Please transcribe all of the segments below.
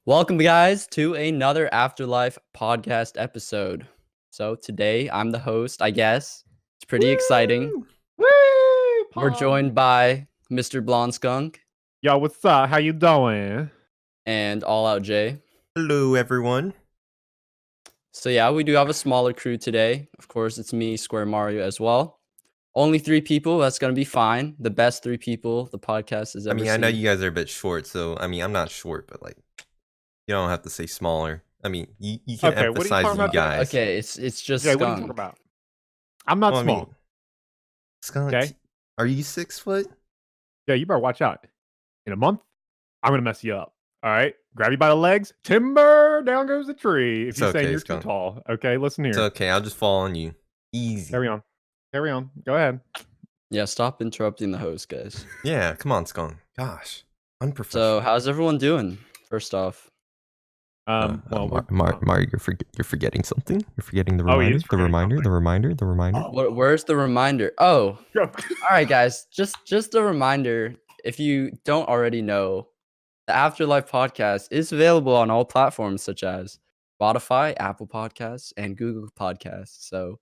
Welcome, guys, to another AfterLife Podcast episode. So today I'm the host, I guess. It's pretty exciting. Woo! We're joined by Mr. Blonde Skunk Yo, what's up? How you doing? and AllOutJay. Hello, everyone. So yeah, we do have a smaller crew today. Of course, it's me, Square Mario, as well. Only 3 people. That's gonna be fine. The best 3 people the podcast has ever seen. I know you guys are a bit short, so I'm not short, but like, you don't have to say smaller. I mean, you can Okay, what are you emphasize talking you about? guys. Okay, it's just Yeah, Skunk. what are you talking about? I'm not Well, I small. mean, Skunk, Okay. are you 6 foot? Yeah, you better watch out. In a month, I'm gonna mess you up. All right, grab you by the legs. Timber, down goes the tree. If It's you say okay, you're Skunk. too tall. Okay, listen here. It's okay. I'll just fall on you. Easy. Carry on. Carry on. Go ahead. Yeah, stop interrupting the host, guys. Yeah, come on, Skunk. Gosh, unprofessional. So how's everyone doing? First off. Mario, you're forgetting something. You're forgetting the Oh, he reminder. is The forgetting reminder. something. The reminder. The reminder. Where's the reminder? Oh, Go. all right, guys. Just a reminder. If you don't already know, the AfterLife Podcast is available on all platforms such as Spotify, Apple Podcasts, and Google Podcasts. So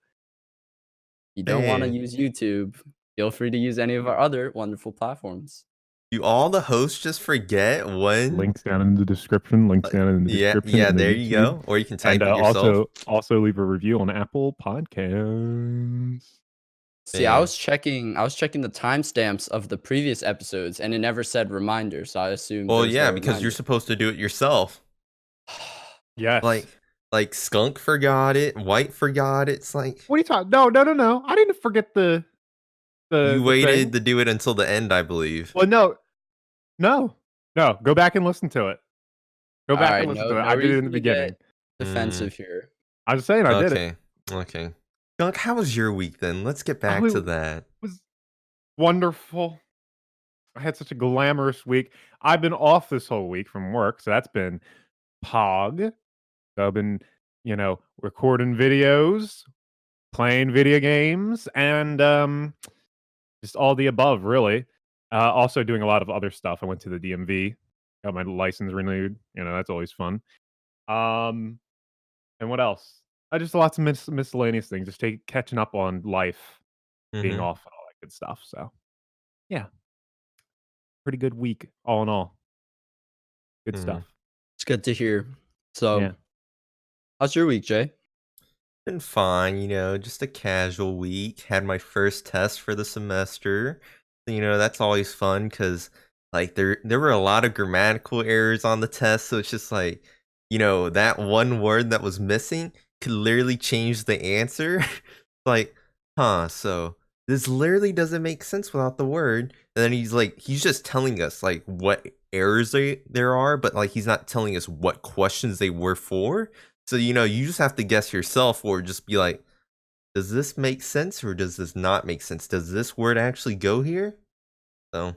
if you don't want to Man. use YouTube, feel free to use any of our other wonderful platforms. Do all the hosts just forget when? Links down in the description. Links down in the description. Yeah. and There then you YouTube. go. Or you can type And it yourself. also leave a review on Apple Podcasts. See, I Yeah. was checking the timestamps of the previous episodes, and it never said reminder. So I assumed. Well, there's yeah, no because you're reminder. supposed to do it yourself. Yes. Like Skunk forgot it, White forgot it. It's like What are you talking? No. I didn't forget the. you waited thing. to do it until the end, I believe. Well, no. Go back and listen to it. Go back and listen to it. I did it in the beginning. Defensive here. I was saying I did it. Okay, okay. Skunk, how was your week then? Let's get back Oh, to it that. It was wonderful. I had such a glamorous week. I've been off this whole week from work, so that's been pog. So I've been, recording videos, playing video games, and just all the above, really. Also doing a lot of other stuff. I went to the DMV, got my license renewed. That's always fun. And what else? Just lots of miscellaneous things. Just catching up on life, being Mhm. off, and all that good stuff. So, yeah, pretty good week, all in all. Good Mhm. stuff. It's good to hear. So, Yeah. how's your week, Jay? Been fine, just a casual week. Had my first test for the semester. That's always fun because like there were a lot of grammatical errors on the test, so it's just like, that one word that was missing could literally change the answer. Like, so this literally doesn't make sense without the word. And then he's just telling us like what errors there are, but like he's not telling us what questions they were for. So, you just have to guess yourself or just be like, does this make sense or does this not make sense? Does this word actually go here? So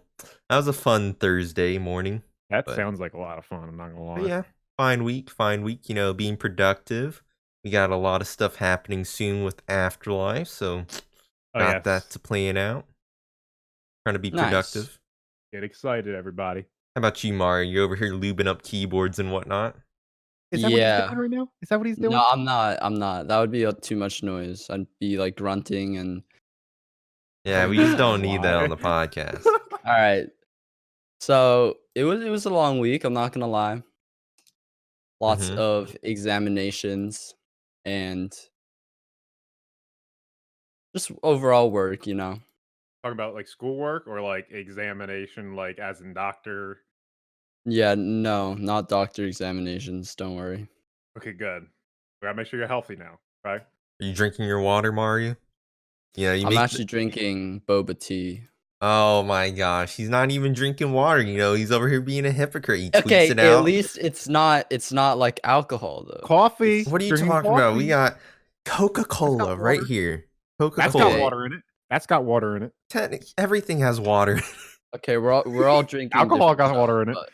that was a fun Thursday morning. That sounds like a lot of fun. I'm not gonna lie. But yeah, fine week, being productive. We got a lot of stuff happening soon with AfterLife, so got that to plan out. Trying to be Nice. productive. Get excited, everybody. How about you, Mario? You over here lubing up keyboards and whatnot? Is that what he's doing right now? Is that what he's doing? No, I'm not. That would be too much noise. I'd be like grunting and. Yeah, we just don't need that on the podcast. All right. So it was a long week. I'm not gonna lie. Lots of examinations and just overall work. Talking about like schoolwork or like examination, like as in doctor. Yeah, no, not doctor examinations. Don't worry. Okay, good. We gotta make sure you're healthy now, right? Are you drinking your water, Mario? Yeah, I'm actually drinking boba tea. Oh my gosh, he's not even drinking water. He's over here being a hypocrite. He tweets Okay, it out. at least it's not like alcohol though. Coffee. What are you talking about? We got Coca-Cola right here. Coca-Cola. That's got water in it. That's got water in it. Everything has water. Okay, we're all drinking. Alcohol different got water in it. stuff,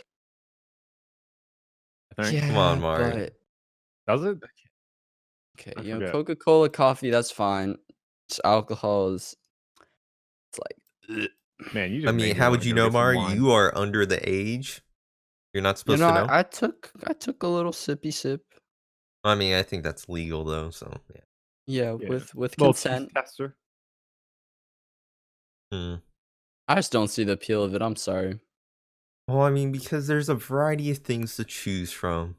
I think. Yeah, Come on, Mario. but- Does it? Okay, I you know, forget. Coca-Cola, coffee, that's fine. It's alcohol is. It's like. Man, you just I made mean, me how wanna would you go know, get some Mario? wine. You are under the age. You're not You supposed know, to know? I took a little sippy sip. I mean, I think that's legal though, so yeah. Yeah, Yeah. with Little teeth consent. tester. Hmm. I just don't see the appeal of it. I'm sorry. Well, I mean, because there's a variety of things to choose from.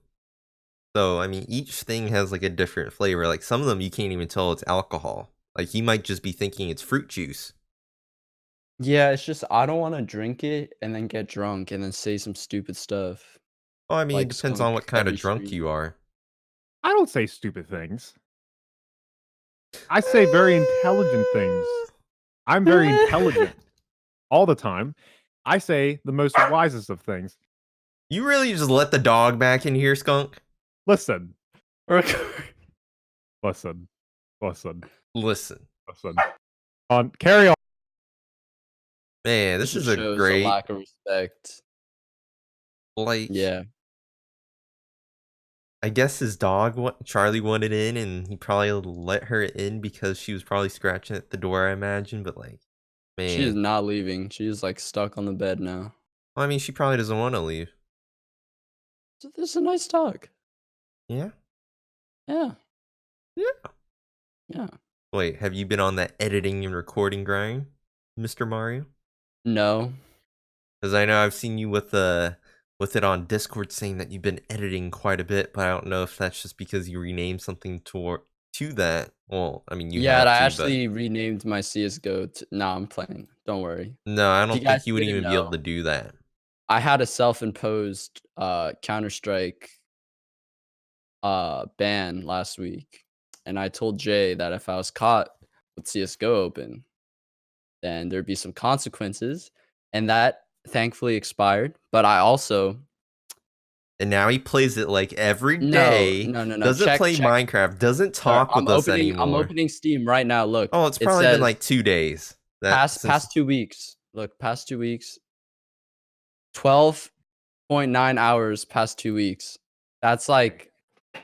So, I mean, each thing has like a different flavor. Like some of them you can't even tell it's alcohol. Like you might just be thinking it's fruit juice. Yeah, it's just I don't want to drink it and then get drunk and then say some stupid stuff Well, I mean, it like depends on Skunk what kind of every drunk stream. you are. I don't say stupid things. I say very intelligent things. I'm very intelligent all the time. I say the most wisest of things. You really just let the dog back in here, Skunk? Listen, Record- listen, listen, Listen. listen. On carry on. Man, This this is just a shows a great, lack of respect. like, Yeah. I guess his dog, Charlie wanted in, and he probably let her in because she was probably scratching at the door, I imagine. But like, She is man, not leaving. She's like stuck on the bed now. well, I mean, she probably doesn't want to leave. So this is a nice dog. Yeah. Yeah. Yeah. Yeah. Wait, have you been on that editing and recording grind, Mr. Mario? No. Because I know I've seen you with it on Discord saying that you've been editing quite a bit, but I don't know if that's just because you renamed something to that. Well, I mean, you Yeah, have I to, but actually renamed my CS:GO to nah, I'm playing. Don't worry. no, I If you don't guys think you would didn't even be able to know, do that. I had a self-imposed Counter-Strike ban last week. And I told Jay that if I was caught with CS:GO open, then there'd be some consequences. And that thankfully expired. But I also And now he plays it like every no, day. no, no, no. Doesn't Check, play check. Minecraft. Doesn't Sorry, talk with us I'm anymore. opening Steam right now. Look, Oh, it's it probably been says like 2 days. past 2 weeks. Look, past 2 weeks. 12.9 hours past 2 weeks. That's like I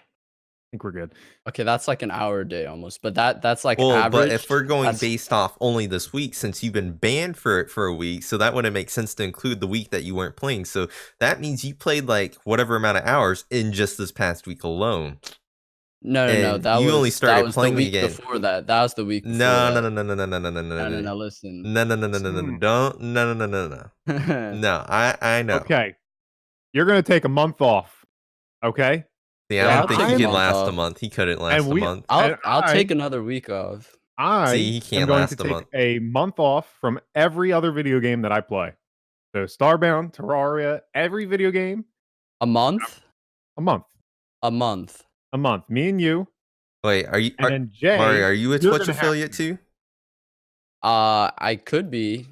think we're good. okay, that's like an hour a day almost. But that's like Well, average. but if we're going That's based off only this week, since you've been banned for it for a week, so that wouldn't make sense to include the week that you weren't playing. So that means you played like whatever amount of hours in just this past week alone. no. And That you only was started the playing week again. before that. That was the week before No, no, that. no, no, no, no, no, no, no, no, No. no, Listen. no, no, no, no, no, no, no, don't, no, no, no, no, no, no. I know. Okay. You're going to take a month off. Okay? See, I Yeah, don't I'll think take he a could month last a off. month. He couldn't last a month. I'll take another week off. See, I he am can't going last to a take month. a month off from every other video game that I play. So Starbound, Terraria, every video game, A month? a month. A month. A month. Me and you. Wait, And then Jay, Mario, are you a you're Twitch gonna have affiliate to. too? I could be.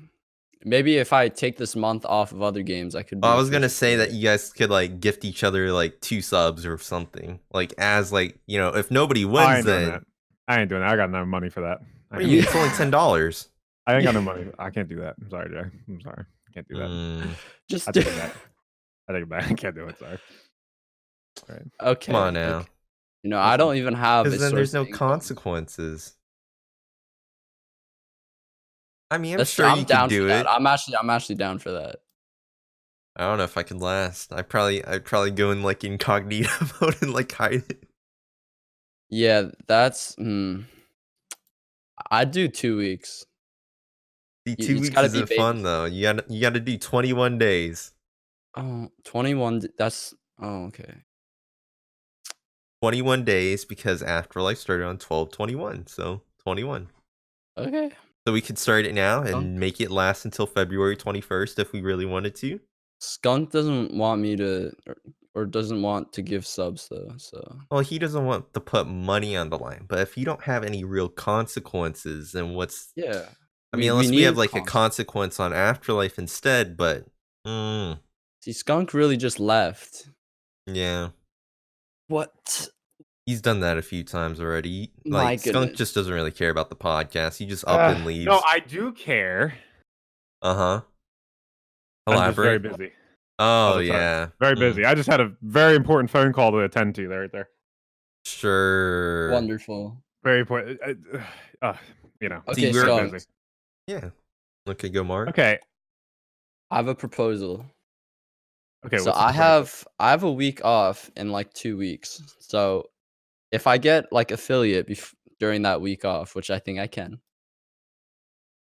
Maybe if I take this month off of other games, I could be. I a was gonna Twitch say that affiliate. you guys could like gift each other like 2 subs or something. Like as like, you know, if nobody I wins ain't doing then that. I ain't doing that. I got no money for that. what do you mean? It's only $10. I ain't got no money. I can't do that. I'm sorry, Jay. I'm sorry. I can't do that. Mm, Just I take it back. I take it back. I can't do it. Sorry. All right. okay. come on now. Okay. You know, I don't even have a Because then there's source no of income. consequences. I mean, I'm That's sure I'm you down could do for it. that. I'm actually down for that. I don't know if I could last. I'd probably go in like incognito mode and like hide it. Yeah, that's I'd do 2 weeks. See, It's 2 weeks gotta be isn't fun baby. though. You gotta do 21 days. Oh, 21. That's okay. 21 days because AfterLife started on 12/21, so 21. Okay. So we could start it now and Skunk. make it last until February 21st if we really wanted to. Skunk doesn't want me to or doesn't want to give subs though, so Well, he doesn't want to put money on the line, but if you don't have any real consequences, then what's... yeah. I mean, We unless we have need like a consequence on Afterlife instead, but... See, Skunk really just left. yeah. What? He's done that a few times already. My Like, Skunk goodness. just doesn't really care about the podcast. He just up and leaves. No, I do care. Uh-huh. I'm just very Elaborate. busy. Oh, the time. yeah. Very busy. I just had a very important phone call to attend to right there. Sure. Wonderful. Very important. You know. Okay, we're Skunk. busy. Yeah. Okay, go Mark. Okay. I have a proposal. Okay, So what's the I difference? have a week off in like 2 weeks. So if I get like affiliate during that week off, which I think I can,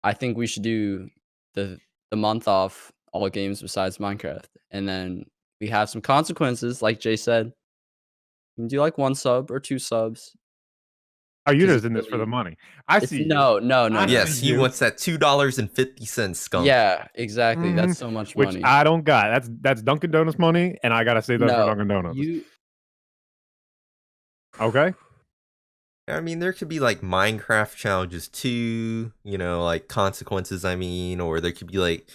I think we should do the month off all games besides Minecraft, and then we have some consequences, like Jay said. We can do like 1 sub or 2 subs Oh, you're because just in this for the money. I it's see you. no, no, no, I no. see Yes, he you. wants that $2.50, Skunk. Yeah, exactly. Mhm. That's so much Which money. I don't got. That's Dunkin' Donuts money, and I gotta save that for No, Dunkin' Donuts. you Okay? I mean, there could be like Minecraft challenges too, like consequences, or there could be like,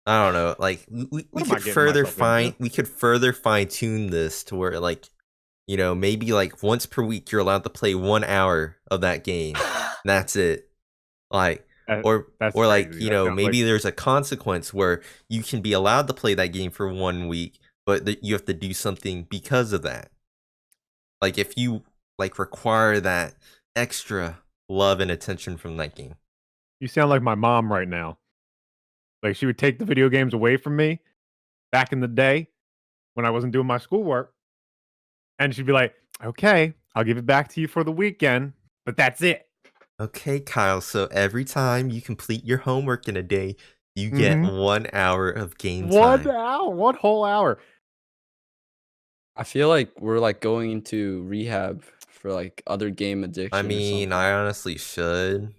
I don't know, like we What am I could getting further myself into? fine tune this to where like, maybe like once per week you're allowed to play 1 hour of that game. And that's it. Like, or That's like, crazy. That sounds maybe like there's a consequence where you can be allowed to play that game for 1 week, but you have to do something because of that. Like if you like require that extra love and attention from that game. you sound like my mom right now. Like she would take the video games away from me back in the day when I wasn't doing my schoolwork, and she'd be like, "Okay, I'll give it back to you for the weekend, but that's it." Okay, Kyle, so every time you complete your homework in a day, you get Mhm. 1 hour of game 1 time. hour, 1 whole hour. I feel like we're like going into rehab for like other game addiction I or mean, something. I honestly should.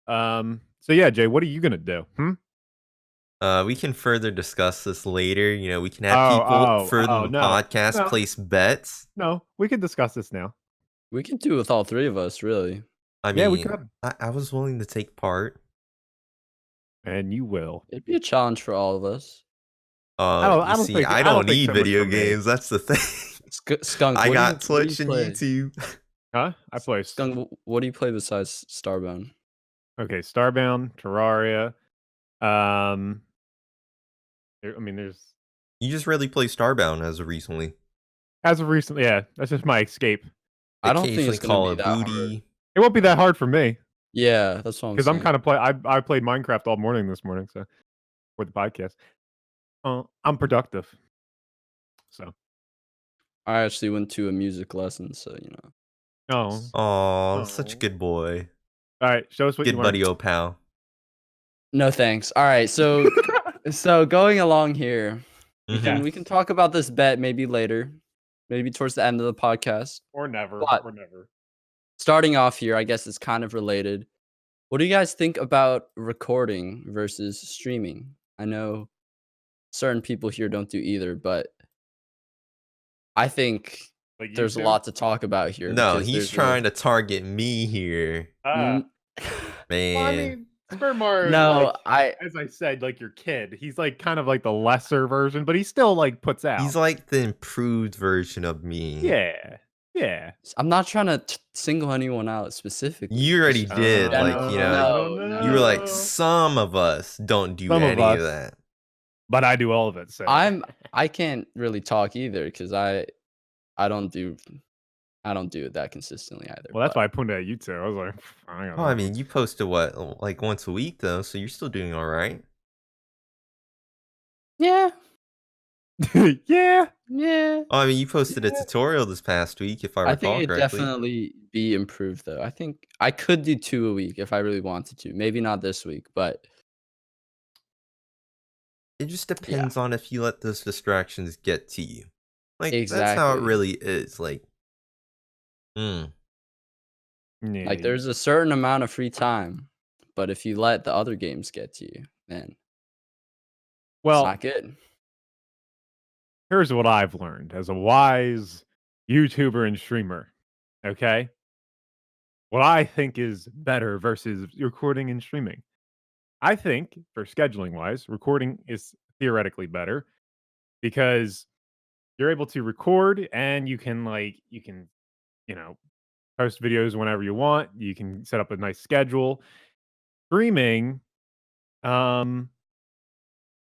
So yeah, Jay, what are you gonna do? We can further discuss this later. We can have people further the No, podcast place bets. no. We can discuss this now. We can do it with all 3 of us, really. I Yeah, we mean, could, I was willing to take part. and you will. It'd be a challenge for all of us. I You don't see, think I don't need so much video for me. games. That's the thing. Skunk, I got what do you Twitch and play? YouTube. Huh? I play. Skunk, what do you play besides Starbound? Okay, Starbound, Terraria. Um, there's You just really play Starbound as of recently. as of recently, yeah. That's just my escape. I don't think Occasionally it's gonna Call be of that hard. Booty. It won't be that hard for me Yeah, that's what I'm because I'm saying. kind of I played Minecraft all morning this morning, so for the podcast. I'm productive. So. I actually went to a music lesson, so Oh. Aw, such a good boy. All right, show us what you Good learned. buddy, old pal. No thanks. All right, so going along here, we Mhm. can talk about this bet maybe later, maybe towards the end of the podcast. Or never. But Or never. starting off here, I guess it's kind of related. What do you guys think about recording versus streaming? I know certain people here don't do either, but I think Like you there's a two? lot to talk about here No, because he's there's trying to target me here. N- Well, I Man. mean, Super Mario. no, As I said, like your kid. He's like kind of like the lesser version, but he still like puts out. He's like the improved version of me. Yeah. Yeah. I'm not trying to single anyone out specifically. You already Just did. general. Like, you were like, some of us don't do Some of any us. of that. But I do all of it. So I can't really talk either because I don't do it that consistently either. well, that's why I pointed at you two. I was like, I don't know. Oh, I mean, you posted what, like once a week though, so you're still doing all right. Yeah. Yeah. Yeah. Oh, I mean, you posted a tutorial this past week, if I I recall think it correctly. definitely be improved though. I think I could do 2 a week if I really wanted to. Maybe not this week, but It just depends on if you let those distractions get to you. Like, that's how it Exactly. really is. Like, Yeah. like there's a certain amount of free time, but if you let the other games get to you, then it's Well, not good. here's what I've learned as a wise YouTuber and streamer. Okay. What I think is better versus recording and streaming. I think for scheduling wise, recording is theoretically better because you're able to record and you can you know, post videos whenever you want. You can set up a nice schedule. Streaming, I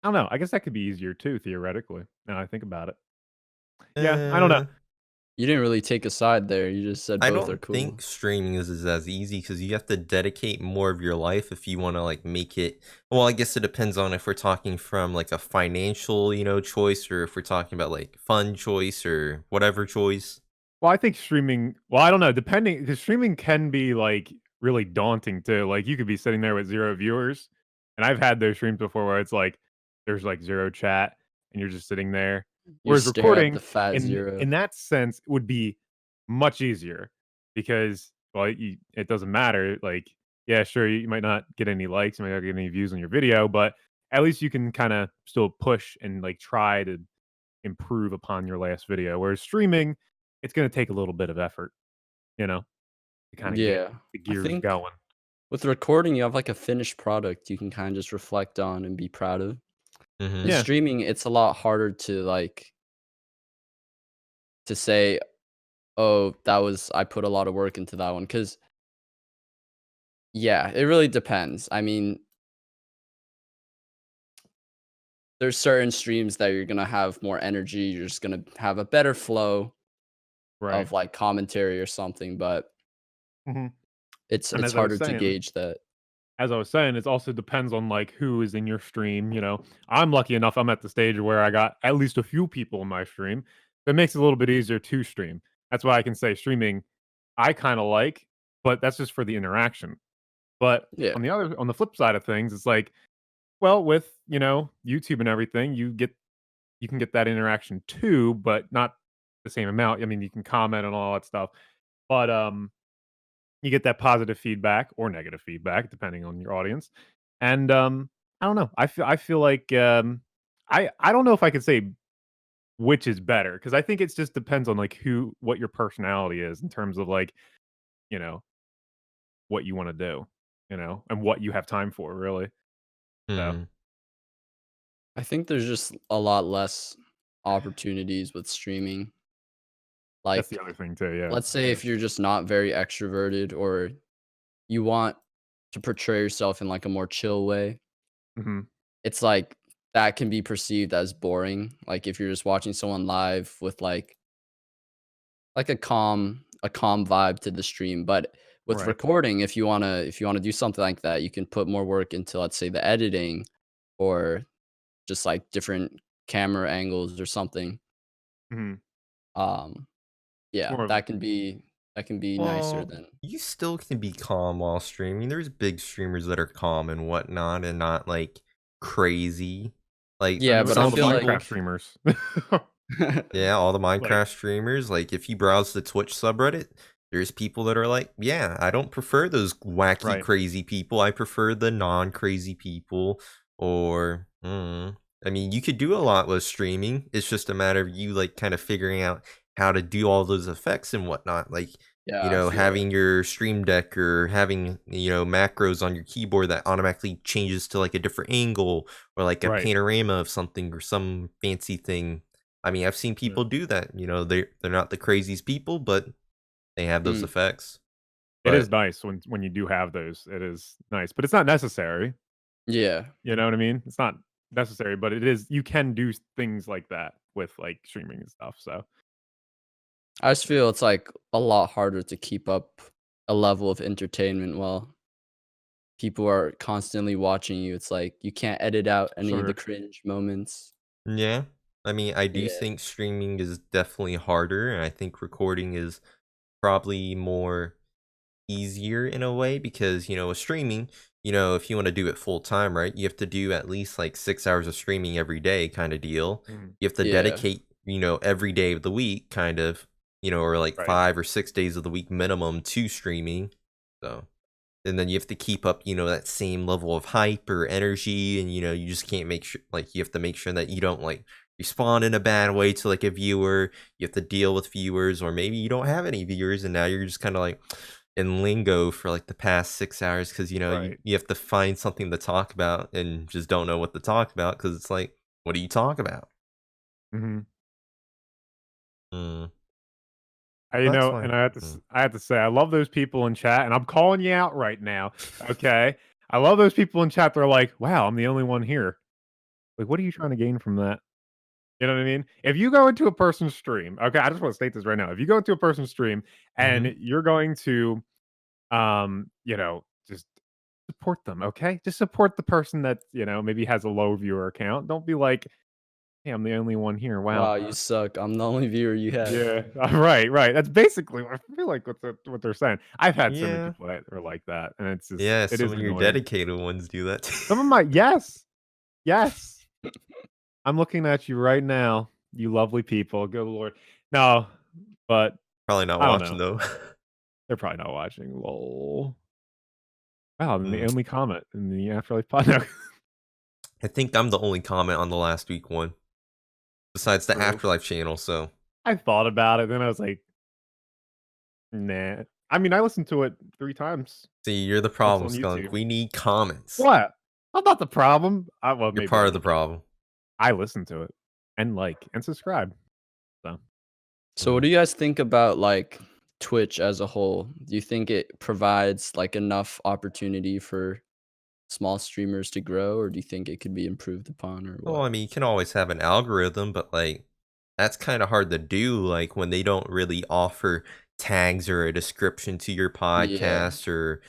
don't know. I guess that could be easier too, theoretically. Now I think about it. Yeah, I don't know. You didn't really take a side there. You just said I both are don't cool. think streaming is as easy because you have to dedicate more of your life if you want to like make it. Well, I guess it depends on if we're talking from like a financial, choice, or if we're talking about like fun choice or whatever choice. Well, I think streaming. Well, I don't know. Depending, because streaming can be like really daunting too. Like you could be sitting there with 0 viewers, and I've had those streams before where it's like there's like zero chat, and you're just sitting there. You Whereas stare at the recording, fat in zero. that sense, would be much easier because well, it doesn't matter. Like, yeah, sure, you might not get any likes, you might not get any views on your video, but at least you can kind of still push and like try to improve upon your last video. Whereas streaming, it's going to take a little bit of effort, to kind of get Yeah. the I gears think going. with recording, you have like a finished product you can kind of just reflect on and be proud of. Mm-hmm. And Yeah, streaming, it's a lot harder to say, oh, I put a lot of work into that one. Because, yeah, it really depends. I mean, there's certain streams that you're going to have more energy. You're just going to have a better flow right. of like commentary or something. But hmm it's And it's harder to gauge that. as I was saying, it also depends on like who is in your stream. I'm lucky enough; I'm at the stage where I got at least a few people in my stream. That makes it a little bit easier to stream. That's why I can say streaming, I kind of like, but that's just for the interaction. But Yeah. on the flip side of things, it's like, well, with YouTube and everything, you can get that interaction too, but not the same amount. I mean, you can comment and all that stuff, but you get that positive feedback or negative feedback depending on your audience. And I don't know. I feel like I don't know if I could say which is better because I think it just depends on like what your personality is in terms of like you know what you want to do, and what you have time for really. So Hmm. I think there's just a lot less opportunities with streaming. that's Like, the other thing too. Yeah. let's say if you're just not very extroverted or you want to portray yourself in like a more chill way, hmm it's like that can be perceived as boring. Like if you're just watching someone live with like a calm vibe to the stream. But with Right. recording, if you wanna do something like that, you can put more work into, let's say, the editing or just like different camera angles or something. hmm Um, It's yeah, more of that can be nicer Well, than. you still can be calm while streaming. There's big streamers that are calm and whatnot, and not like crazy. Like Yeah, but I all the some feel Minecraft people, like streamers. yeah, all the Like Minecraft streamers. Like if you browse the Twitch subreddit, there's people that are like, yeah, I don't prefer those wacky right. crazy people. I prefer the non-crazy people. Or, I mean, you could do a lot with streaming. It's just a matter of you like kind of figuring out how to do all those effects and whatnot. Like, Yeah, I feel it. having your stream deck or having, macros on your keyboard that automatically changes to like a different angle or like a Right. panorama of something or some fancy thing. I mean, I've seen Yeah. people do that. They're not the craziest people, but they have those Mm, effects. It is But nice when you do have those. It is nice, but it's not necessary. yeah. You know what I mean? It's not necessary, but it is. You can do things like that with like streaming and stuff. So I just feel it's, like, a lot harder to keep up a level of entertainment while people are constantly watching you. It's like you can't edit out any of the sure. cringe moments. yeah, I mean, I do Yeah. think streaming is definitely harder, and I think recording is probably more easier in a way because with streaming, if you want to do it full time, right, you have to do at least like 6 hours of streaming every day kind of deal. Mhm. You have to Yeah. dedicate every day of the week kind of, or like Right. 5 or 6 days of the week minimum to streaming. So and then you have to keep up that same level of hype or energy, and you just can't make sure, like, you have to make sure that you don't like respond in a bad way to like a viewer. You have to deal with viewers, or maybe you don't have any viewers and now you're just kind of like in lingo for like the past 6 hours because Right. you have to find something to talk about and just don't know what to talk about because it's like, what do you talk about? hmm Mm, that's And fine. I have to say, I love those people in chat, and I'm calling you out right now. Okay, I love those people in chat. They're like, "Wow, I'm the only one here." Like, what are you trying to gain from that? You know what I mean? If you go into a person's stream, okay, I just want to state this right now. If you go into a person's stream and you're going to, just support them, okay? Just support the person that, maybe has a low viewer account. Don't be like, hey, I'm the only one here. Wow. Wow, you suck. I'm the only viewer you have. Yeah, right. That's basically what I feel like what they're saying. I've had so many Yeah. people that are like that, and it's just Yeah, it some is of your annoying. dedicated ones do that. Some of my yes. I'm looking at you right now, you lovely people. Good lord. No, but Probably not I don't watching know. though. They're probably not watching. Lol. Wow, and the Mm. only comment in the Afterlife Podcast. I think I'm the only comment on the last week one, besides the True. Afterlife channel. So I thought about it, then I was like, nah. I mean, I listened to it 3 times. see, you're the It's problem, on Skunk. YouTube. We need comments. What? I'm not the problem. Well, You're maybe part I of the am. problem. I listen to it and and subscribe. So what do you guys think about like Twitch as a whole? Do you think it provides like enough opportunity for small streamers to grow, or do you think it could be improved upon, or Well, what? I mean, you can always have an algorithm, but like that's kind of hard to do. Like when they don't really offer tags or a description to your Yeah. podcast or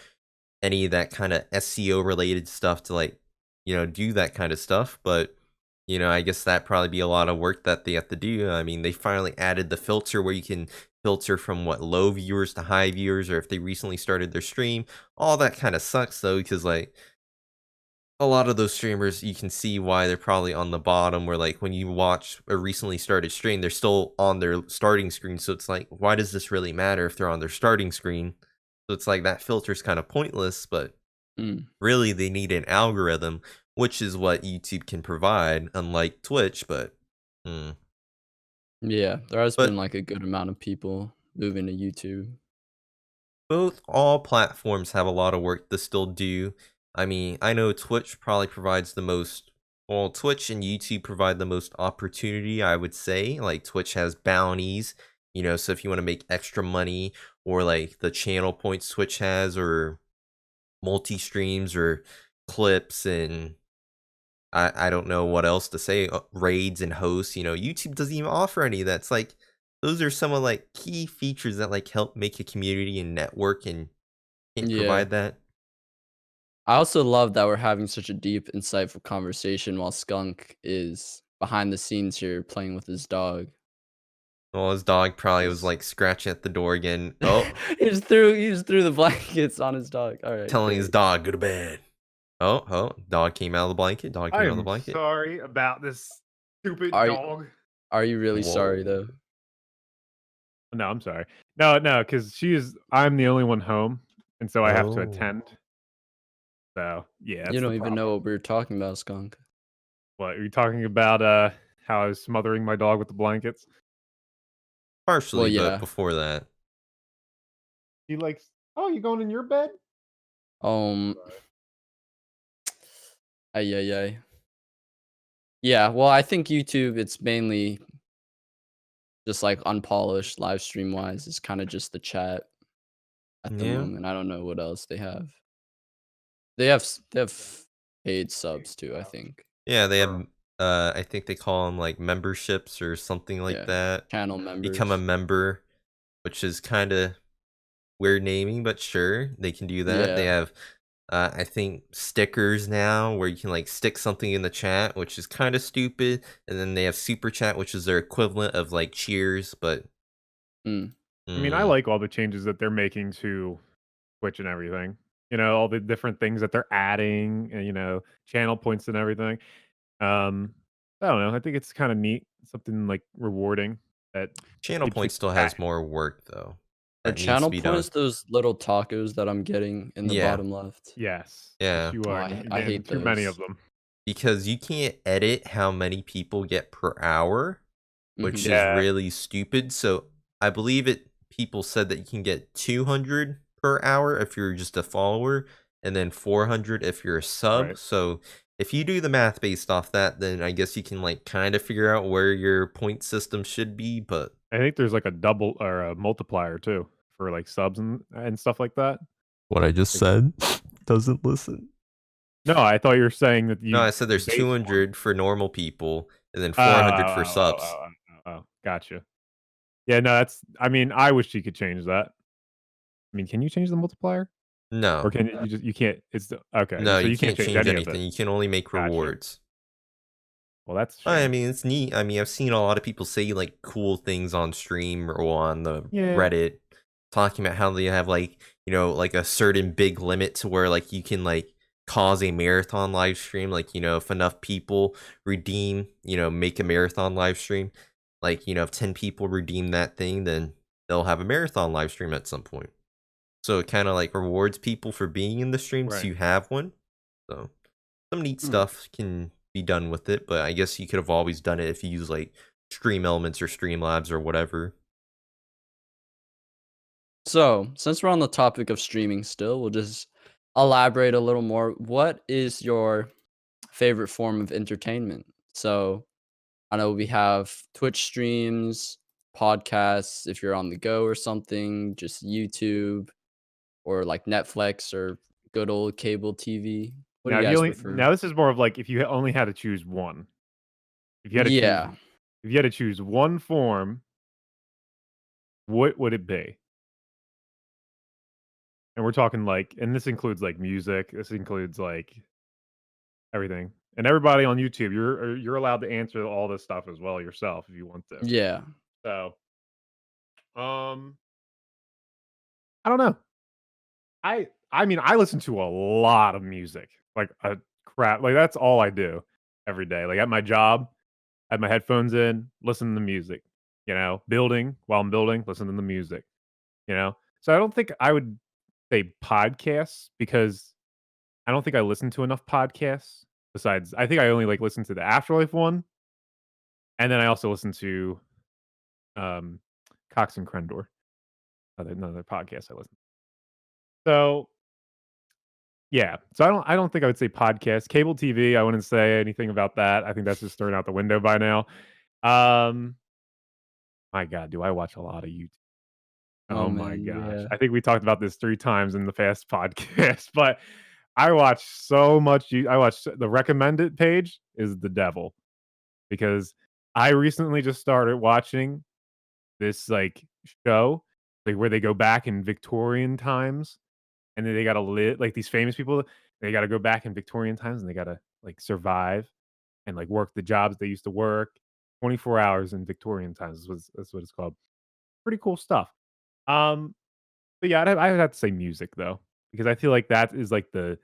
any of that kind of SEO related stuff to like, do that kind of stuff. But, I guess that probably be a lot of work that they have to do. I mean, they finally added the filter where you can filter from low viewers to high viewers, or if they recently started their stream. All that kind of sucks though, because like a lot of those streamers, you can see why they're probably on the bottom, where like when you watch a recently started stream, they're still on their starting screen. So it's like, why does this really matter if they're on their starting screen? So it's like that filter's kind of pointless, but really they need an algorithm, which is what YouTube can provide, unlike Twitch. But Yeah, there has But- been like a good amount of people moving to YouTube. all platforms have a lot of work to still do. I mean, I know Twitch probably provides the most. Well, Twitch and YouTube provide the most opportunity, I would say. Like Twitch has bounties, so if you want to make extra money, or like the channel points Twitch has, or multi-streams or clips, and I don't know what else to say, raids and hosts. YouTube doesn't even offer any of that. It's like those are some of like key features that like help make a community and network, and can't provide that. I also love that we're having such a deep, insightful conversation while Skunk is behind the scenes here playing with his dog. Well, his dog probably was Yes. like scratching at the door again. Oh, he just threw the blankets on his dog. All right. telling his great. dog, go to bed. Oh, dog came out of the blanket. Dog came I out of the am blanket. sorry about this stupid Are you- dog. Are you really sorry though? Whoa. No, I'm sorry. No, because I'm the only one home, and so I have to Oh. attend. So yeah, that's You don't the even problem. know what we were talking about, Skunk. What are you talking about? How I was smothering my dog with the blankets. Partially, yeah. but before that. He likes. Oh, you going in your bed? Ay. Yeah, well, I think YouTube, it's mainly just like unpolished live stream wise. It's kind of just the chat at the Yeah. moment. I don't know what else they have. They have paid subs too, I think. Yeah, they have. I think they call them like memberships or something like Yeah, that. Channel members. Become a member, which is kind of weird naming, but sure, they can do that. They Yeah. have, I think, stickers now where you can like stick something in the chat, which is kind of stupid. And then they have super chat, which is their equivalent of like cheers, but. Mm. I mean, I like all the changes that they're making to Twitch and everything. All the different things that they're adding, and channel points and everything. I don't know. I think it's kind of neat, something like rewarding. That Channel keeps point it still has active. more work though. Are That needs channel to be done. points those little tacos that I'm getting in the Yeah. bottom left? Yes. Yeah. Yes, you Oh, are. I You're hate getting too many of those. them. Because you can't edit how many people get per hour, which Mhm. is Yeah. really stupid. So I believe people said that you can get 200 per hour if you're just a follower, and then 400 if you're a sub. Right. So if you do the math based off that, then I guess you can like kind of figure out where your point system should be. But I think there's like a double or a multiplier too for like subs and stuff like that. what I just said doesn't listen. No, I thought you were saying that you. No, I said there's base one. 200 for normal people, and then Oh, 400 for subs. Gotcha. Yeah, no, that's. I mean, I wish you could change that. I mean, can you change the multiplier, or No, can you just you can't? It's okay. no, So you you can't can't change change any of it. anything. You can only make Gotcha. rewards. Well, that's a I shame. mean, it's neat. I mean, I've seen a lot of people say like cool things on stream or on the Yeah. Reddit, talking about how they have like, like a certain big limit to where like you can like cause a marathon live stream. Like, if enough people redeem, make a marathon live stream, like, if 10 people redeem that thing, then they'll have a marathon live stream at some point. So it kind of like rewards people for being in the stream Right. to have one. So some neat stuff can be done with it, but I guess you could have always done it if you use like Stream Elements or Streamlabs or whatever. So, since we're on the topic of streaming still, we'll just elaborate a little more. What is your favorite form of entertainment? So, I know we have Twitch streams, podcasts, if you're on the go or something, just YouTube or like Netflix or good old cable TV. What do Now, you if you guys only prefer? now this is more of like if you only had to choose one. If you had to choose, Yeah. if you had to choose one form, what would it be? And we're talking like, and this includes like music. This includes like everything. And everybody on YouTube, you're allowed to answer all this stuff as well yourself if you want to. Yeah. So, I don't know. I mean, I listen to a lot of music, like a crap. Like that's all I do every day. Like at my job, I have my headphones in, listen to music. Building while I'm building, listen to the music. So I don't think I would say podcasts because I don't think I listen to enough podcasts. Besides, I think I only like listen to the Afterlife one, and then I also listen to um, Cox and Crendor, another podcast I listen to. So yeah, so I don't think I would say podcast. Cable TV, I wouldn't say anything about that. I think that's just thrown out the window by now. Um, my God, do I watch a lot of YouTube? Oh Oh my man, gosh. yeah. I think we talked about this 3 times in the past podcast, but I watch so much I watch the recommended page is the devil because I recently just started watching this like show like where they go back in Victorian times and then they got to live like these famous people they got to go back in Victorian times and they got to like survive and like work the jobs they used to work 24 hours in Victorian times that's what it's called. Pretty cool stuff. Um but yeah, I'd have to say music though, because I feel like that is like the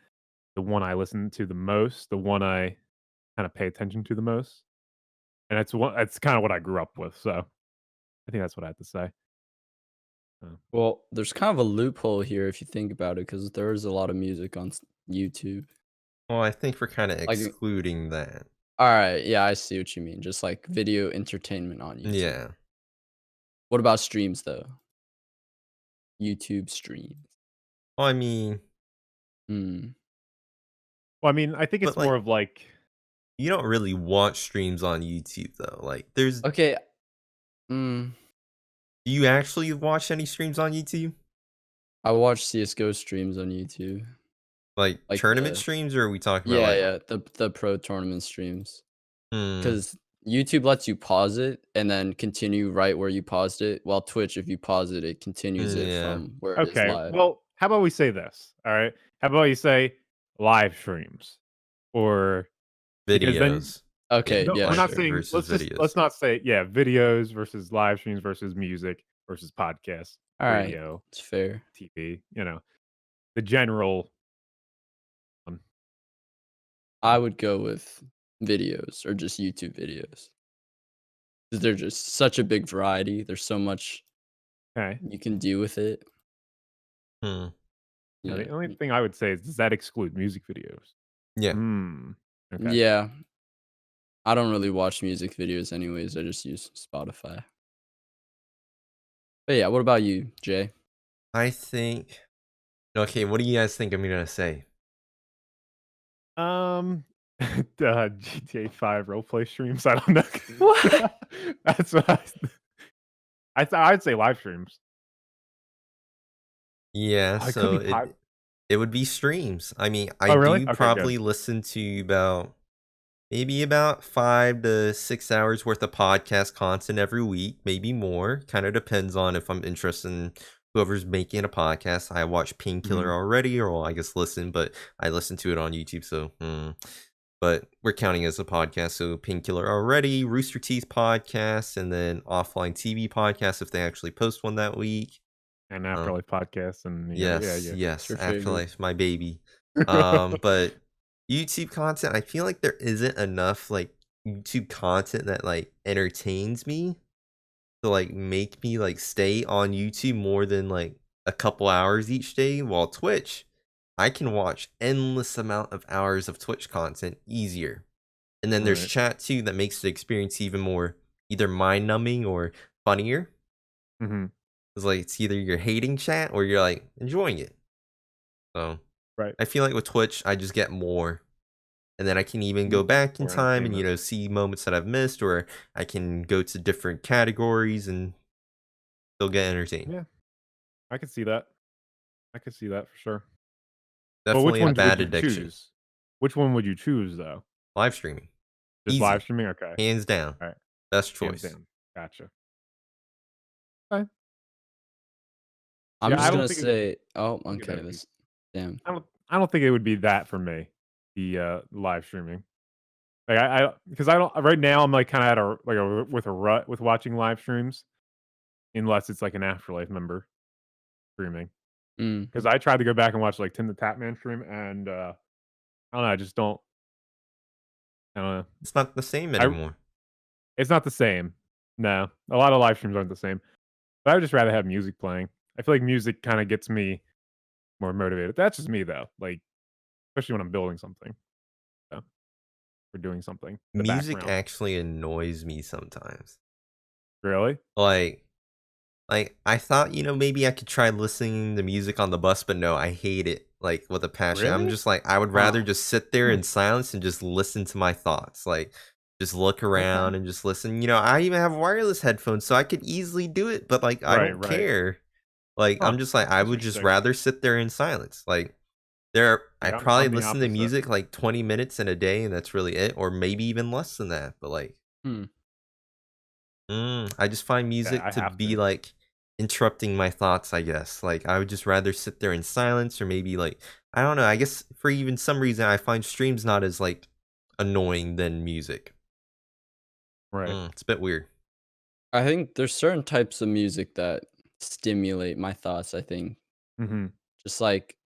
one I listen to the most, the one I kind of pay attention to the most, and that's kind of what I grew up with. So I think that's what I have to say. Well, there's kind of a loophole here if you think about it, because there is a lot of music on YouTube. Well, I think we're kind of Like, excluding that. all right, yeah, I see what you mean. Just like video entertainment on YouTube. Yeah. What about streams though? YouTube streams. Well, I mean, Hmm. Well, I mean, I think it's but like, more of like you don't really watch streams on YouTube though. Like, do Okay. Hmm. you actually watch any streams on YouTube? I watch CS:GO streams on YouTube. Like Like tournament the streams, or are we talking about yeah, like? yeah, the pro tournament streams. Hmm. Because YouTube lets you pause it and then continue right where you paused it. While Twitch, if you pause it, it continues it Yeah. from where it is okay. live. Well, how about we say this? All right. How about you say live streams or because then Videos. Okay, no, yeah, we're not sure. saying versus videos. let's not say videos versus live streams versus music versus podcasts, All right, radio, it's fair. TV. The general. I would go with videos or just YouTube videos. 'Cause they're just such a big variety. There's so much Okay. you can do with it. Hmm. Now, Yeah. the only thing I would say is does that exclude music videos? Yeah. Okay. Yeah. I don't really watch music videos anyways. I just use Spotify. But yeah, what about you, Jay? I think. Okay, what do you guys think I'm gonna say? GTA 5 roleplay streams. I don't know. What? That's what I'd say live streams. Yeah, Oh, it could so be it would be streams. I mean, I Oh, really? do Okay, good. probably listen to about maybe about 5 to 6 hours worth of podcast content every week, maybe more. Kind of depends on if I'm interested in whoever's making a podcast. I watch Painkiller Mhm. already, or well, I guess listen, but I listen to it on YouTube, so but we're counting as a podcast. So Painkiller already, Rooster Teeth podcast, and then Offline TV podcast if they actually post one that week. And Um, AfterLife Podcast, and yeah, yes, It's yes, your favorite. Afterlife, my baby. But YouTube content, I feel like there isn't enough like YouTube content that like entertains me to like make me like stay on YouTube more than like a couple hours each day. While Twitch, I can watch endless amount of hours of Twitch content easier. And then there's Right. chat too that makes the experience even more either mind numbing or funnier. Mhm. It's like it's either you're hating chat or you're like enjoying it. So Right. I feel like with Twitch, I just get more. And then I can even go Mm, back in more time and, entertainment. see moments that I've missed, or I can go to different categories and still get entertained. Yeah, I could see that. I could see that for sure. But which Definitely a one would bad you addiction. choose? Which one would you choose, though? Live streaming. Just live Easy. streaming? Okay. Hands down. Alright. Best Hands choice. down. Gotcha. Okay. I'm Yeah, just I don't gonna think it say, oh, I don't think okay, that'd be this, damn. I don't think it would be that for me, the, live streaming. Like, I because I don't right now, I'm, like, kinda at a like, a rut with watching live streams, unless it's, like, an AfterLife member streaming. Mm. Because I tried to go back and watch, like, Tim the Tatman stream, and, I don't know, I just don't I don't know. It's not the same I anymore. It's not the same. No. A lot of live streams aren't the same. But I would just rather have music playing. I feel like music kinda gets me more motivated. That's just me, though, like, especially when I'm building something, so, or doing something in the Music background. actually annoys me sometimes. Really? Like, I thought, maybe I could try listening to music on the bus, but no, I hate it, like, with a passion. I'm Really? just like, I would rather Wow. just sit there Hmm, in silence and just listen to my thoughts, like, just look okay. around and just listen. I even have wireless headphones, so I could easily do it, but, like, I Right, don't right. care. Like, Huh, I'm just like, that's I would just interesting. rather sit there in silence. Like, I Yeah, probably I'm the listen to opposite. music, like, 20 minutes in a day, and that's really it, or maybe even less than that, but, like Hmm. I just find Yeah, music I to have be to. like interrupting my thoughts, I guess. Like I would just rather sit there in silence or maybe like I don't know, I guess for even some reason I find streams not as like annoying than music. Right. It's a bit weird. I think there's certain types of music that stimulate my thoughts, I think. Mhm. Just like,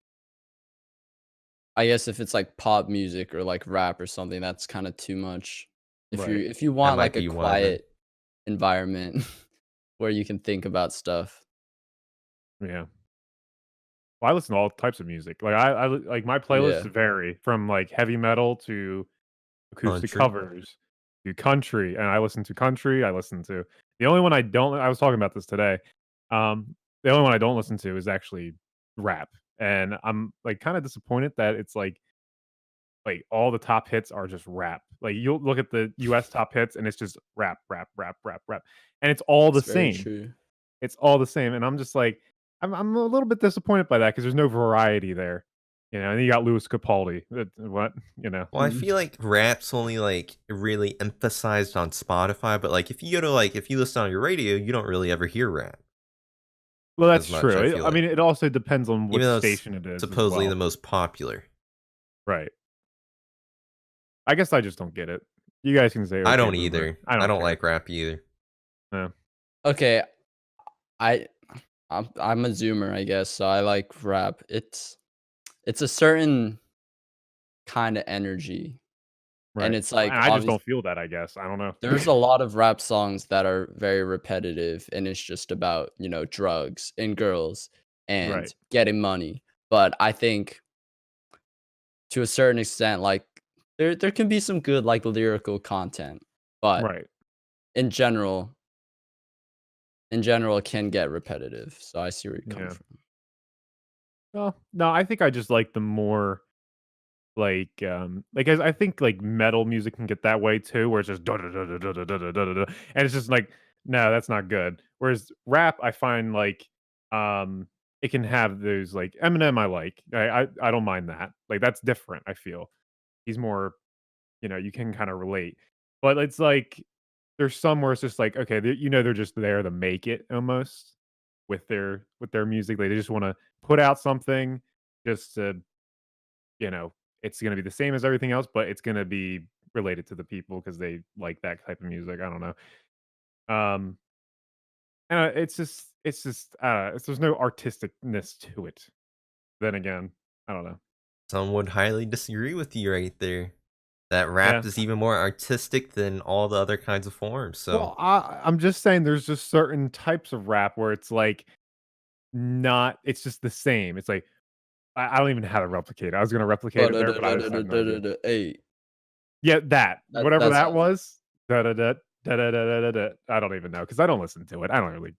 I guess if it's like pop music or like rap or something, that's kinda too much. Right. If you That want might like a be one of them. quiet environment where you can think about stuff. Yeah. Well, I listen to all types of music. Like, like, my playlists Yeah. vary from, like, heavy metal to acoustic Country. covers to country, and I listen to country, I listen to the only one I was talking about this today, the only one I don't listen to is actually rap, and I'm, like, kinda disappointed that it's, all the top hits are just rap. Like, you'll look at the US top hits, and it's just rap, rap, rap, rap, rap, and it's all the It's very same. true. It's all the same, and I'm just like, I'm a little bit disappointed by that because there's no variety there, and you got Louis Capaldi. What? You know? Well, I Mm. feel like rap's only like really emphasized on Spotify, but like if you go to like if you listen on your radio, you don't really ever hear rap Well, as that's much, true. I feel I like. mean, it also depends on Even what though it's station it is as supposedly the well. most popular. Right. I guess I just don't get it. You guys can say, I "Okay, don't boomer." either. I I don't don't care. like rap either. No. Okay, I I'm a zoomer, I guess, so I like rap. It's a certain kinda energy, and Right. it's like, And I just obvious don't feel that, I guess. I don't know. there's a lot of rap songs that are very repetitive, and it's just about, drugs and girls and Right. getting money, but I think to a certain extent, like, there can be some good, like, lyrical content, but Right. in general it can get repetitive, so I see where you're coming Yeah. from. Well, no, I think I just like the more like, as I think, like, metal music can get that way too, where it's just da da da da da da da da da da, and it's just like, no, that's not good. Whereas rap, I find like, it can have those like Eminem. I like, I don't mind that. Like that's different. I feel he's more. you can kind of relate. But it's like there's some where it's just like, okay, they're just there to make it almost with their music. They just want to put out something just to, you know, it's going to be the same as everything else, but it's going to be related to the people because they like that type of music. I don't know. Um, and there's no artisticness to it. Then again, I don't know. Some would highly disagree with you right there. That rap Yeah. is even more artistic than all the other kinds of forms. So Well, I'm just saying there's just certain types of rap where it's like not. It's just the same. It's like I don't even know how to replicate it. I was gonna replicate it there, but I just had no idea. Hey, Yeah, that whatever that's that was. Da da da da da da da da. I don't even know because I don't listen to it. I don't really.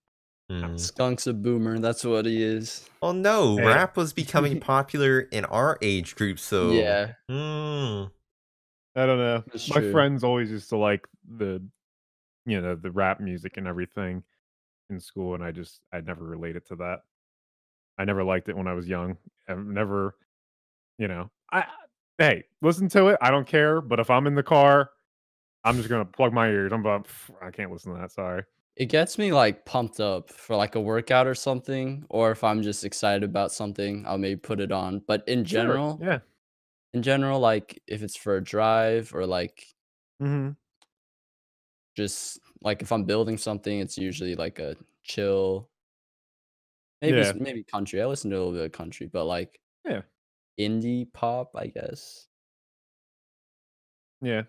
mm. Skunk's a boomer. That's what he is. Well, no, Hey. rap was becoming popular in our age group. So Yeah, I don't know. that's My true. friends always used to like the rap music and everything in school, and I'd never related to that. I never liked it when I was young. I've never, I hey, listen to it. I don't care. But if I'm in the car, I'm just gonna plug my ears. I can't listen to that. Sorry. It gets me like pumped up for like a workout or something, or if I'm just excited about something, I'll maybe put it on. But Sure. Yeah. like if it's for a drive or like Hmm. just like if I'm building something, it's usually like a chill, Yeah. maybe country. I listen to a little bit of country, but like Yeah. indie pop, I guess. Yeah.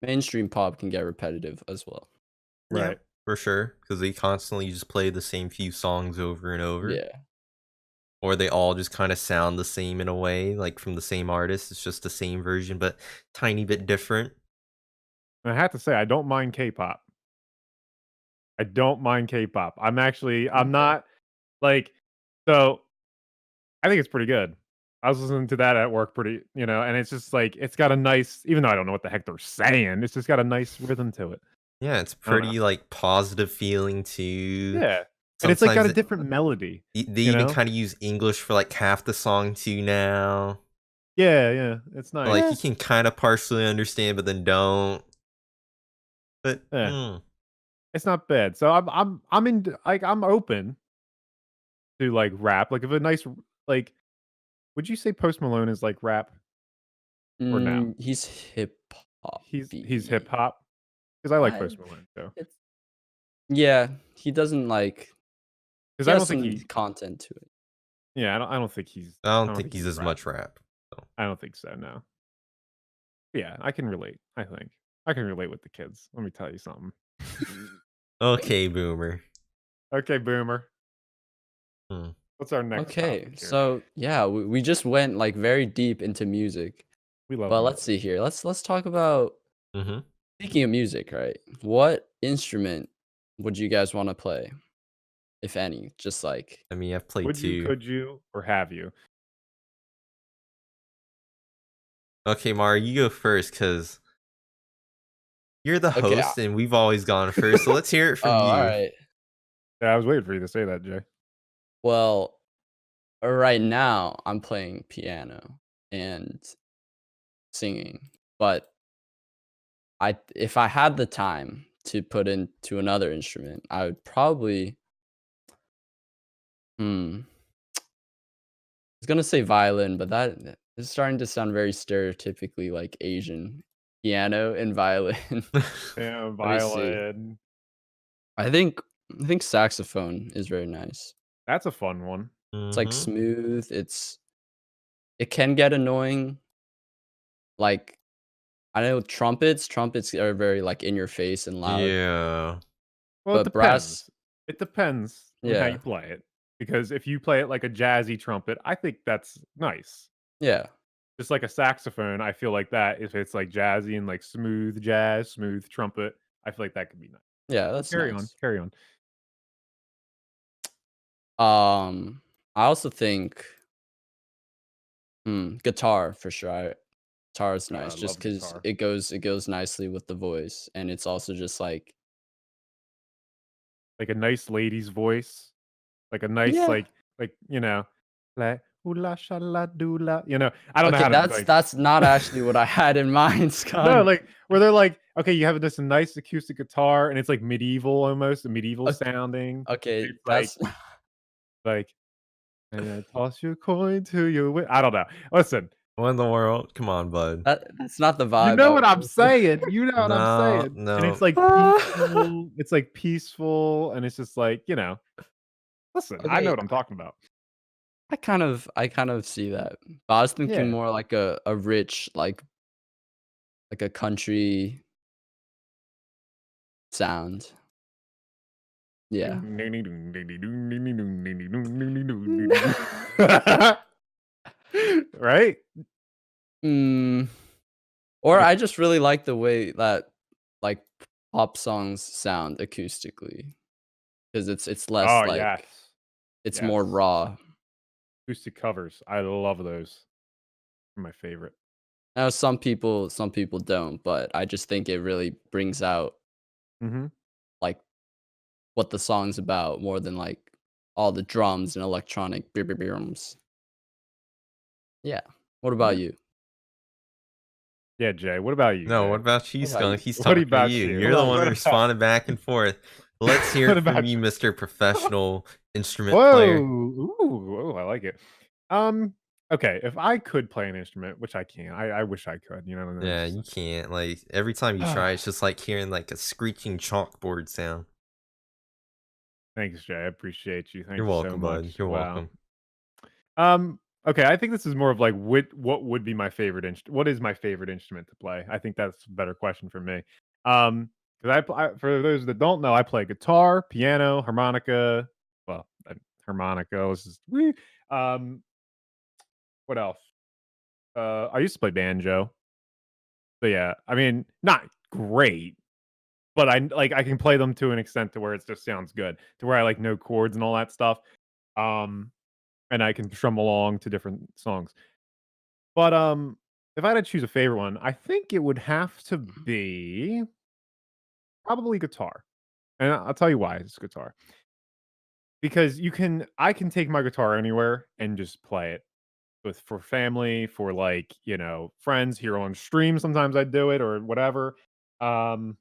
Mainstream pop can get repetitive as well. Yeah, Right. for sure. Because they constantly just play the same few songs over and over. Yeah. Or they all just kind of sound the same in a way, like from the same artist. It's just the same version, but tiny bit different. And I have to say, I don't mind K-pop. I don't mind K-pop. I'm not like, so I think it's pretty good. I was listening to that at work and it's just like, it's got a nice, even though I don't know what the heck they're saying, it's just got a nice rhythm to it. Yeah, it's I don't know. pretty like positive feeling too. Yeah. And it's like got Sometimes a different melody, they you even know? kind of use English for like half the song too now. Yeah, yeah. It's So, nice. like you can kind of partially understand, but then don't. But Yeah. It's not bad. So I'm open to like rap. Like if a nice like would you say Post Malone is like rap or no? He's hip hop. He's hip hop because I like I Post Malone too. it's yeah, he doesn't like Because he I has don't think some he. content to it. Yeah, I don't think he's. I I don't don't think think he's he's as rap. much rap. So. I don't think so. No. Yeah, I can relate. I think I can relate with the kids. Let me tell you something. Okay, boomer. Okay, Boomer. Hmm. What's our next Okay, topic here? so yeah, we just went like very deep into music. We love. But music. let's see here. Let's talk about Mm-hmm. speaking of music, right? What instrument would you guys want to play, if any? Just like I mean, I've played Would you? two. Could you? Or have you? Okay, Mara, you go first because you're the okay. host and we've always gone first. So let's hear it Oh, from all you. right. Yeah, I was waiting for you to say that, Jay. Well, right now I'm playing piano and singing, but if I had the time to put into another instrument, I would probably I was gonna say violin, but that is starting to sound very stereotypically like Asian. Piano and violin. Yeah, Let me see. violin. I think I think saxophone is very nice. That's a fun one. It's like Mm-hmm. smooth. It can get annoying. Like I know trumpets are very like in your face and loud. Yeah. Well, it But depends. brass, It depends on how you yeah. play it. Because if you play it like a jazzy trumpet, I think that's nice. Yeah. Just like a saxophone, I feel like that if it's like jazzy and like smooth jazz, smooth trumpet, I feel like that could be nice. Yeah, But that's carry on, nice. carry on. I also think guitar for sure. Guitar is I nice just love because guitar. it goes nicely with the voice, and it's also just like Like a nice lady's voice. Like a nice yeah. like, like Ooh-la, sha-la, do-la. You know, I don't know Okay, how to, like that's not actually what I had in mind, Skunk. No, like, where they're like, okay, you have this nice acoustic guitar, and it's, like, medieval almost, medieval sounding. Okay, It's that's like, and I toss your coin to your I don't know. Listen, What in the world? Come on, bud. that's not the you vibe know I what was I'm going for. saying. You know what I'm No, saying. And no. it's, like, peaceful. It's, like, peaceful, and it's just, like, you know. Listen, I know Okay, what I'm talking about. I kind of see that. But I was thinking Yeah. more like a rich, like a country sound. Yeah. Right? Mm, or I just really like the way that, like, pop songs sound acoustically, because it's less, Oh, like yes. it's more Yes. raw. Acoustic covers. I love those. They're my favorite. Now some people don't, but I just think it really brings out, Mhm. like, what the song's about more than, like, all the drums and electronic drums. Yeah. What about Yeah. you? Yeah, Jay. What about you, No, Jay? what about you, What about you? Skunk? He's What talking to about you. you? You're the one What about responding back and forth. Let's hear what it from about you, you? Mr. Professional Instrument Whoa. Player. Ooh, I like it. Um, okay, if I could play an instrument, which I can't, I wish I could, you know, and Yeah, it's you can't. Like, every time you try, it's just like hearing like a screeching chalkboard sound. Thanks, Jay. I appreciate you. You're Thank you so welcome, bud. much. You're Wow. welcome. Okay, I think this is more of like what would be my favorite what is my favorite instrument to play? I think that's a better question for me. Because for those that don't know, I play guitar, piano, harmonica. Well, harmonica was just um what else? I used to play banjo. So yeah, I mean, not great, but I can play them to an extent to where it just sounds good, to where I like know chords and all that stuff. Um, and I can strum along to different songs. But if I had to choose a favorite one, I think it would have to be probably guitar. And I'll tell you why it's guitar. Because I can take my guitar anywhere and just play it with for family, for like, you know, friends here on stream. Sometimes I do it or whatever. Um,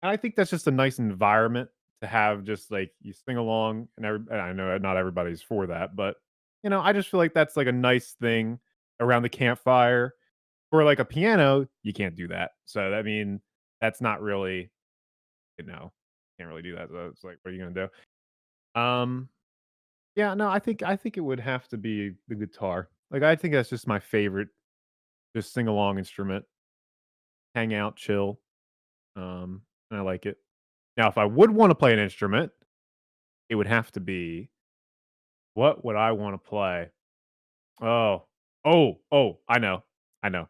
and I think that's just a nice environment to have just like you sing along and I know not everybody's for that, but you know, I just feel like that's like a nice thing around the campfire. For like a piano, you can't do that. So I mean, that's not really, you know, can't really do that. So it's like, what are you gonna do? Yeah, no, I think it would have to be the guitar. Like I think that's just my favorite, just sing along instrument, hang out, chill. And I like it. Now, if I would want to play an instrument, it would have to be what would I want to play? Oh, oh, I know, I know.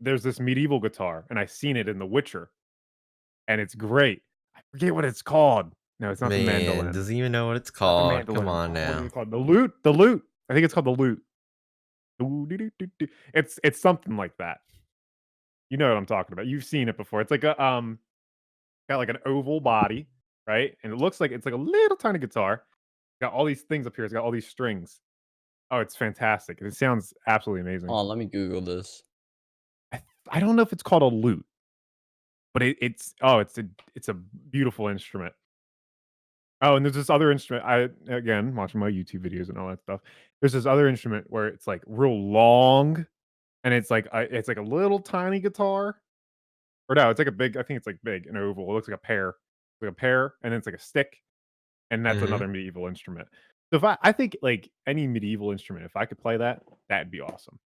There's this medieval guitar, and I seen it in The Witcher, and it's great. I forget what it's called. No, it's not the Man, mandolin. does he even know what it's Not the called? Come mandolin. on Oh, what is now. it called? The lute. The lute. I think it's called the lute. Doo-doo-doo-doo-doo. It's something like that. You know what I'm talking about. You've seen it before. It's like a got like an oval body, right? And it looks like it's like a little tiny guitar. Got all these things up here. It's got all these strings. Oh, it's fantastic. It sounds absolutely amazing. Oh, let me Google this. I, I don't know if it's called a lute, but it's a beautiful instrument. Oh, and there's this other instrument. I again watching my YouTube videos and all that stuff. There's this other instrument where it's like real long, and it's like a little tiny guitar. Or no, it's like a big. I think it's like big and oval. It looks like a pear, and then it's like a stick, and that's Mm-hmm. another medieval instrument. So if I think like any medieval instrument, if I could play that, that'd be awesome.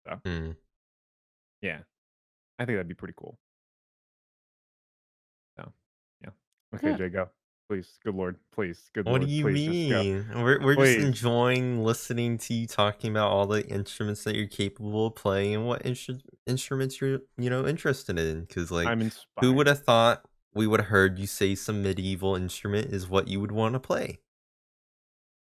So Mm. yeah, I think that'd be pretty cool. So yeah. Okay, Yeah. Jay, go. Please, good lord, please, good What do lord, you please just go. mean? We're just Please. enjoying listening to you talking about all the instruments that you're capable of playing and what instruments you're interested in. Because like, I'm who would inspired. have thought we would have heard you say some medieval instrument is what you would want to play?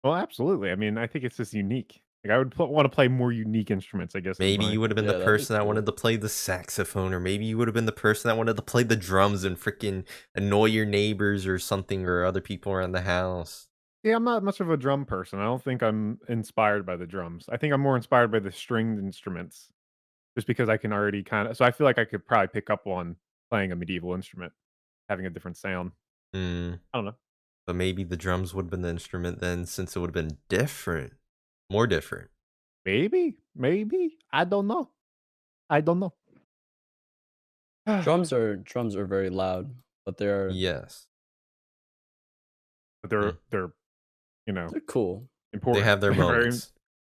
Well, absolutely. I mean, I think it's just unique. Like I would want to play more unique instruments, I guess is Maybe my you would have been the Yeah, that'd be person that wanted cool. to play the saxophone, or maybe you would have been the person that wanted to play the drums and freaking annoy your neighbors or something or other people around the house. Yeah, I'm not much of a drum person. I don't think I'm inspired by the drums. I think I'm more inspired by the stringed instruments, just because I can already kind of. So I feel like I could probably pick up on playing a medieval instrument, having a different sound. Mm, I don't know. but maybe the drums would have been the instrument then, since it would have been different, more different. Maybe. I don't know. I don't know. Drums are very loud, but Yes. But Mm. they're they're cool. important. They have their They're very moments.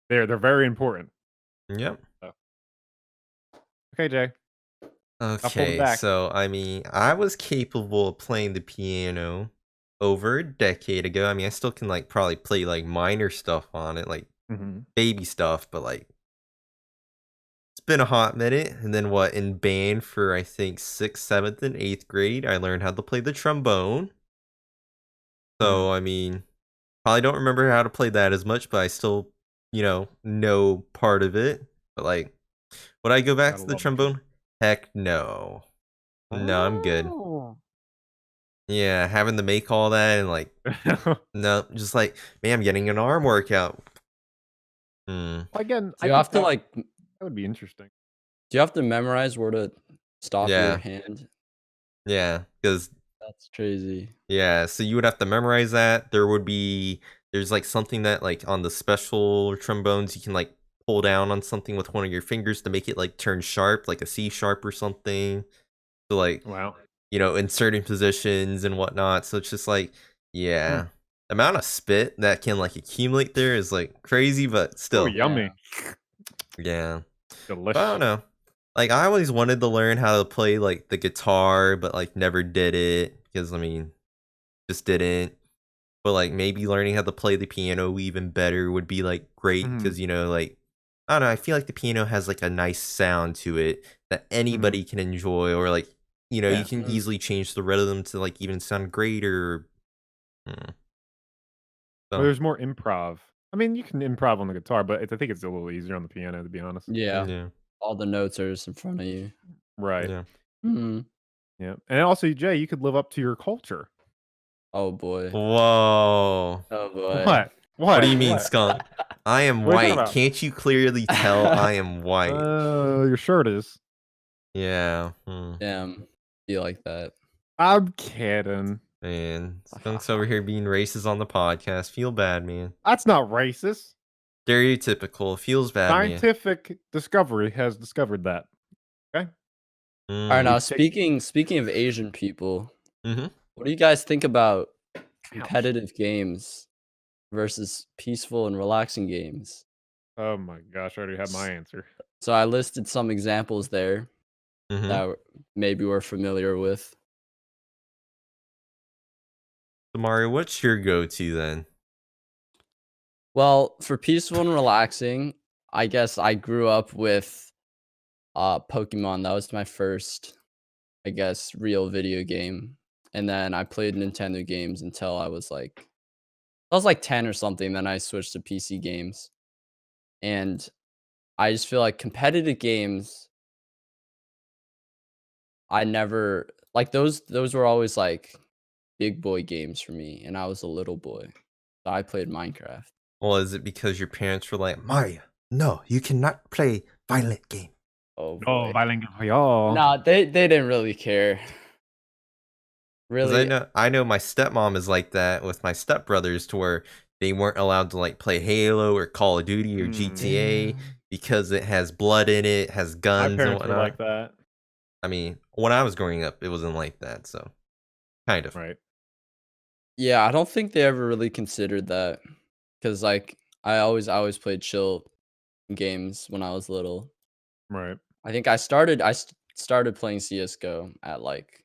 they're very important. Yep. So. Okay, Jay. I'll pull it Okay, back. so I mean, I was capable of playing the piano over a decade ago. I mean, I still can like probably play like minor stuff on it, like Mm-hmm. baby stuff, but like it's been a hot minute. And then what, in band for I think 6th, 7th, and 8th grade, I learned how to play the trombone. So I mean, probably don't remember how to play that as much, but I still, know part of it. But like, would I go back Gotta to the love it. trombone? Heck no. No, I'm good. Oh. Yeah, having to make all that and like, no, just like, man, I'm getting an arm workout. Hmm. Again, Do you have to that would be interesting. do you have to memorize where to stop your Yeah. hand? Yeah, because That's crazy. yeah, so you would have to memorize that. There's like something that like on the special trombones you can like pull down on something with one of your fingers to make it like turn sharp, like a C sharp or something. So like, Wow. in certain positions and whatnot. So it's just like, yeah, the amount of spit that can like accumulate there is like crazy, but Oh, still, yummy. yeah. Delicious. But I don't know. Like I always wanted to learn how to play like the guitar, but like never did it because I mean, just didn't. But like maybe learning how to play the piano even better would be like great because like I don't know, I feel like the piano has like a nice sound to it that anybody can enjoy, or like you Yeah. can easily change the rhythm to like even sound greater. Hmm. Well, So there's more improv. I mean, you can improv on the guitar, but I think it's a little easier on the piano, to be honest. Yeah. yeah, All the notes are just in front of you. Right. yeah. Hmm. Yeah. And also, Jay, you could live up to your culture. Oh boy. Whoa. Oh boy. What? What do you mean, Skunk? I am What are you talking white. about? Can't you clearly tell I am white? Your shirt is. Yeah. Damn. Be like that. I'm kidding. Man, Skunk's over here being racist on the podcast. Feel bad, man. That's not racist. Stereotypical. Feels bad, man. Scientific discovery has discovered that. Okay. All right, now We've taken- speaking of Asian people, Mhm. what do you guys think about competitive games versus peaceful and relaxing games? Oh my gosh, I already have my answer. So I listed some examples there Mhm. that maybe we're familiar with. So Mario, what's your go-to then? Well, for peaceful and relaxing, I guess I grew up with Pokemon. That was my first, I guess, real video game. And then I played Nintendo games until I was like 10 or something, then I switched to PC games. And I just feel like competitive games, I never like those were always like big boy games for me, and I was a little boy. So I played Minecraft. Well, is it because your parents were like, Mario, no, you cannot play violent game? Oh Oh, boy. violent y'all. Nah, they didn't really care. Because Really. I know my stepmom is like that with my stepbrothers, to where they weren't allowed to like play Halo or Call of Duty or GTA because it has blood in it, has My guns and parents were whatnot. like that. I mean, when I was growing up, it wasn't like that, so kind of. Right. Yeah, I don't think they ever really considered that. Cause like I always played chill games when I was little. Right. I think I started playing CS:GO at like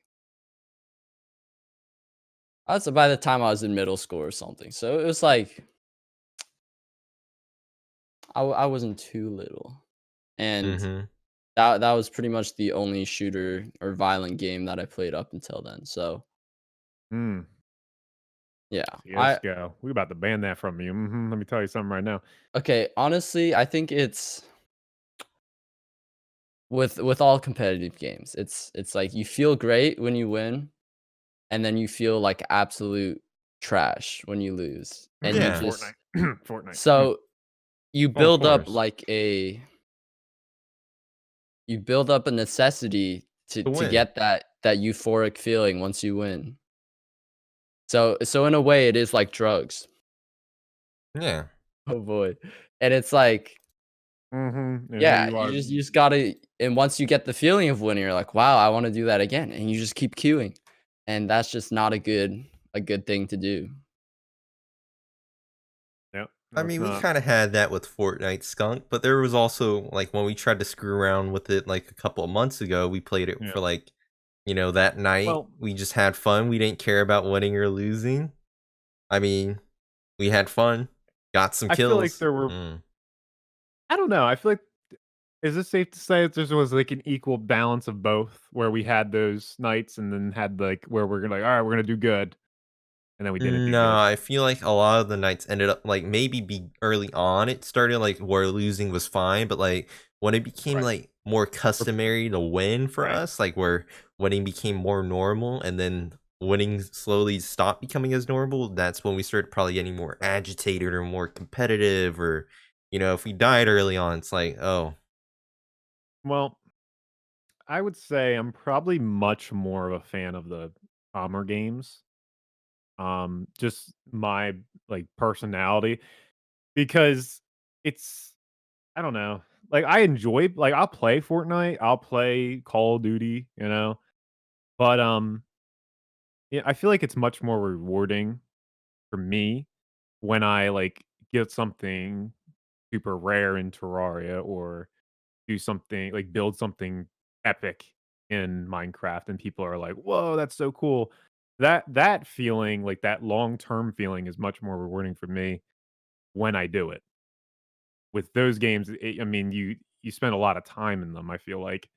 that's by the time I was in middle school or something. So it was like I wasn't too little, and Mm-hmm. that was pretty much the only shooter or violent game that I played up until then. So yeah, CSGO. We about to ban that from you. Let me tell you something right now. okay. Honestly, I think it's with all competitive games. It's like you feel great when you win, and then you feel like absolute trash when you lose, and you Yeah. just Fortnite. Fortnite. so you Of build up course. like a you build up a necessity To to win. get that euphoric feeling once you win. So in a way, it is like drugs. Yeah. Oh boy, and it's like, And here yeah, you are. you just gotta, and once you get the feeling of winning, you're like, wow, I want to do that again, and you just keep queuing, and that's just not a good thing to do. Yep. I No, it's mean, we not. kind of had that with Fortnite Skunk, but there was also like when we tried to screw around with it like a couple of months ago, we played it Yeah. for like, that night. Well, We just had fun. We didn't care about winning or losing. I mean, we had fun, got some I feel like kills. there were. I don't know. I feel like is it safe to say that there was like an equal balance of both, where we had those nights and then had like where we're gonna like, all right, we're gonna do good, and then we didn't do No, good. I feel like a lot of the nights ended up like maybe be early on. It started like where losing was fine, but like when it became Right. like more customary to win for Right. us, like where winning became more normal and then winning slowly stopped becoming as normal, that's when we started probably getting more agitated or more competitive or if we died early on, it's like, oh, Well, I would say I'm probably much more of a fan of the bomber games. Just my like personality because it's I don't know. Like I enjoy like I'll play Fortnite, I'll play Call of Duty, but yeah, I feel like it's much more rewarding for me when I like get something super rare in Terraria or do something like build something epic in Minecraft and people are like, "Whoa, that's so cool." That feeling, like that long-term feeling is much more rewarding for me when I do it. With those games, I mean, you spend a lot of time in them, I feel like.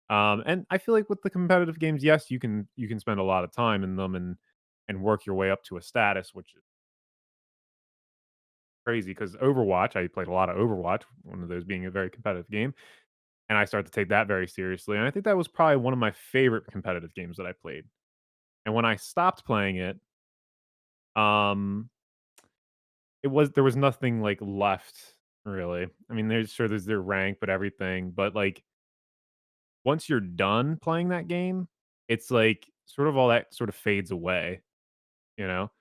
And I feel like with the competitive games, yes, you can spend a lot of time in them and work your way up to a status, which is crazy because Overwatch, I played a lot of Overwatch, one of those being a very competitive game, and I started to take that very seriously. And I think that was probably one of my favorite competitive games that I played. And when I stopped playing it, um, there was nothing like left really. I mean, there's their rank, but everything, but like once you're done playing that game, it's like sort of all that sort of fades away, you know?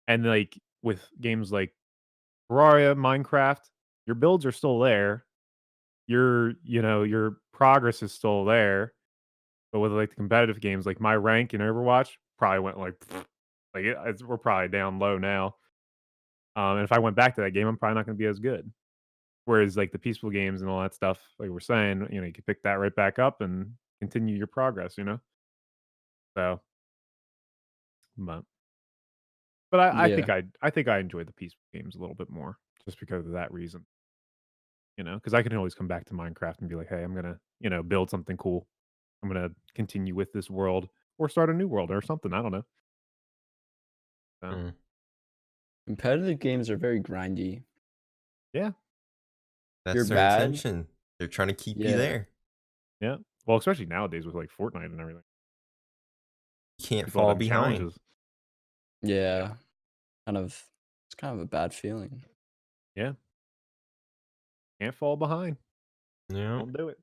And like with games like Terraria, Minecraft, your builds are still there. Your progress is still there. But with like the competitive games, like my rank in Overwatch probably went like, we're probably down low now. And if I went back to that game, I'm probably not going to be as good. Whereas like the peaceful games and all that stuff, like we're saying, you can pick that right back up and continue your progress. So, but I Yeah, think I enjoy the peaceful games a little bit more just because of that reason. Because I can always come back to Minecraft and be like, hey, I'm gonna build something cool. I'm gonna continue with this world or start a new world or something. I don't know. So, mm, competitive games are very grindy. yeah, If you're that's their bad, intention. They're trying to keep you yeah, there. yeah. Well, especially nowadays with like Fortnite and everything, You can't people have fall them behind. challenges. Yeah, yeah, it's kind of a bad feeling. yeah. Can't fall behind. Yeah. Don't do it.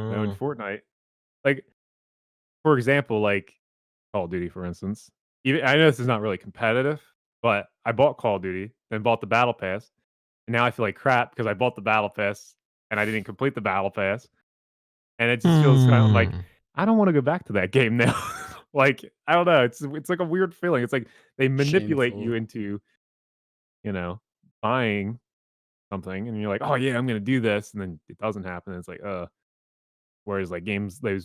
No, in Mm. Fortnite, like for example, like Call of Duty, for instance. Even I know this is not really competitive, but I bought Call of Duty, then bought the Battle Pass, and now I feel like crap because I bought the Battle Pass and I didn't complete the Battle Pass, and it just feels kind of like Hmm. I don't want to go back to that game now. Like I don't know, it's like a weird feeling. It's like they manipulate you Shameful. into you know buying something, and you're like, oh yeah, I'm gonna do this, and then it doesn't happen. And it's like whereas like games the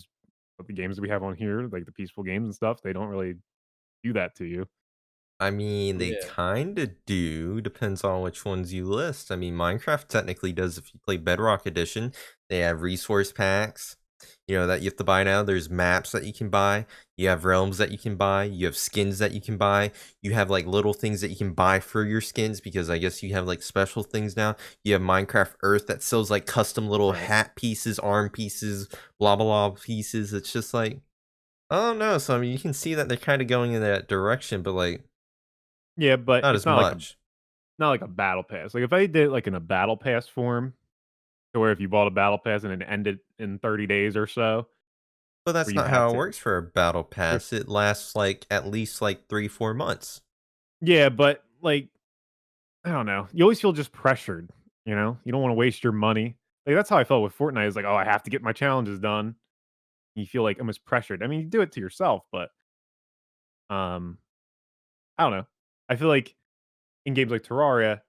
games we have on here, like the peaceful games and stuff, they don't really do that to you. I mean, they Yeah, kinda do, depends on which ones you list. I mean, Minecraft technically does if you play Bedrock Edition. They have resource packs, that you have to buy now. There's maps that you can buy. You have realms that you can buy. You have skins that you can buy. You have, like, little things that you can buy for your skins because I guess you have, like, special things now. You have Minecraft Earth that sells, like, custom little Right. hat pieces, arm pieces, blah, blah, blah pieces. It's just like Oh no, so I mean, you can see that they're kind of going in that direction, but like Yeah, but not it's as much. not like a battle pass. Like if they did it like in a battle pass form, to where if you bought a battle pass and it ended in 30 days or so, But where that's you not had how it to works for a battle there pass. It lasts like at least like 3-4 months. yeah, but like I don't know. You always feel just pressured, you know? You don't wanna waste your money. Like, that's how I felt with Fortnite. It's like, "Oh, I have to get my challenges done." You feel like almost pressured. I mean, you do it to yourself, but, um, I don't know. I feel like in games like Terraria,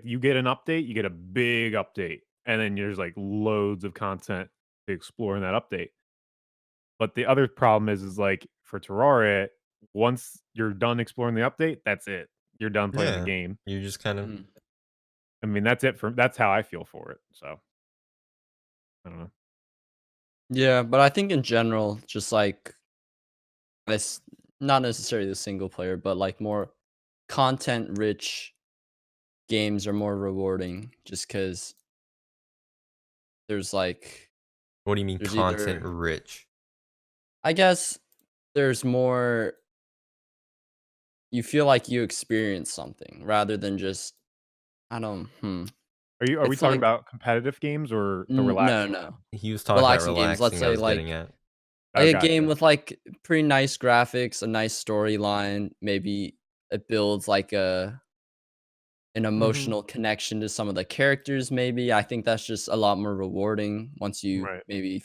you get an update, you get a big update, and then there's, like, loads of content to explore in that update. But the other problem is, like, for Terraria, once you're done exploring the update, that's it. You're done playing the Yeah, game. you're just kind of Mm. I mean, that's how I feel for it, so, I don't know. Yeah, but I think in general, just like this, not necessarily the single player, but like more content rich games are more rewarding just because there's like, what do you mean there's content either, rich? I guess there's more, you feel like you experience something rather than just, I don't, Are we it's talking like, about competitive games or the no, relaxing no, ones? He was talking about relaxing games. Let's relaxing, I say was getting like, at. Oh, like a game gotcha. with like pretty nice graphics, a nice storyline, maybe it builds like an Mhm. emotional connection to some of the characters maybe. I think that's just a lot more rewarding once you Right. maybe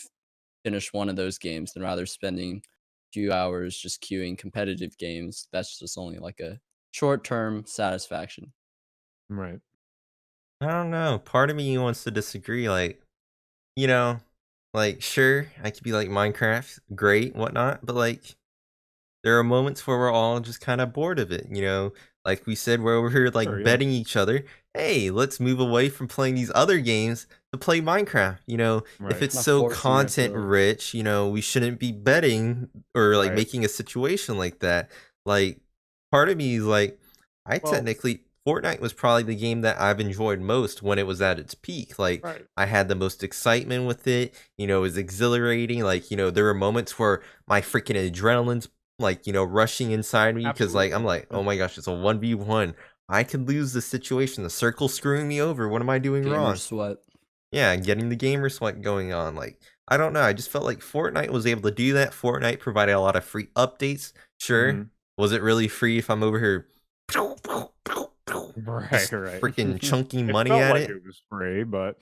finish one of those games than rather spending a few hours just queuing competitive games. That's just only like a short-term satisfaction. Right. I don't know. Part of me wants to disagree. Like, you know, like sure, I could be like Minecraft, great, whatnot, but like there are moments where we're all just kind of bored of it, you know? Like we said, where we're Sure, like yeah. betting each other, hey, let's move away from playing these other games to play Minecraft. You know, if Right. it's Not so forcing your content ability. rich, you know, we shouldn't be betting or like Right. making a situation like that. Like, part of me is like, I Well, technically, Fortnite was probably the game that I've enjoyed most when it was at its peak. Like, right. I had the most excitement with it. You know, it was exhilarating. Like, you know, there were moments where my freaking adrenaline's like, you know, rushing inside me because like I'm Absolutely. like, Yeah. oh my gosh, it's a 1v1. I could lose the situation. The circle's screwing me over. What am I doing Gamer wrong? sweat. Yeah, getting the gamer sweat going on. Like, I don't know. I just felt like Fortnite was able to do that. Fortnite provided a lot of free updates. Sure. Mhm. Was it really free if I'm over here Right, just right. freaking chunking It money felt at like it? it was free, but,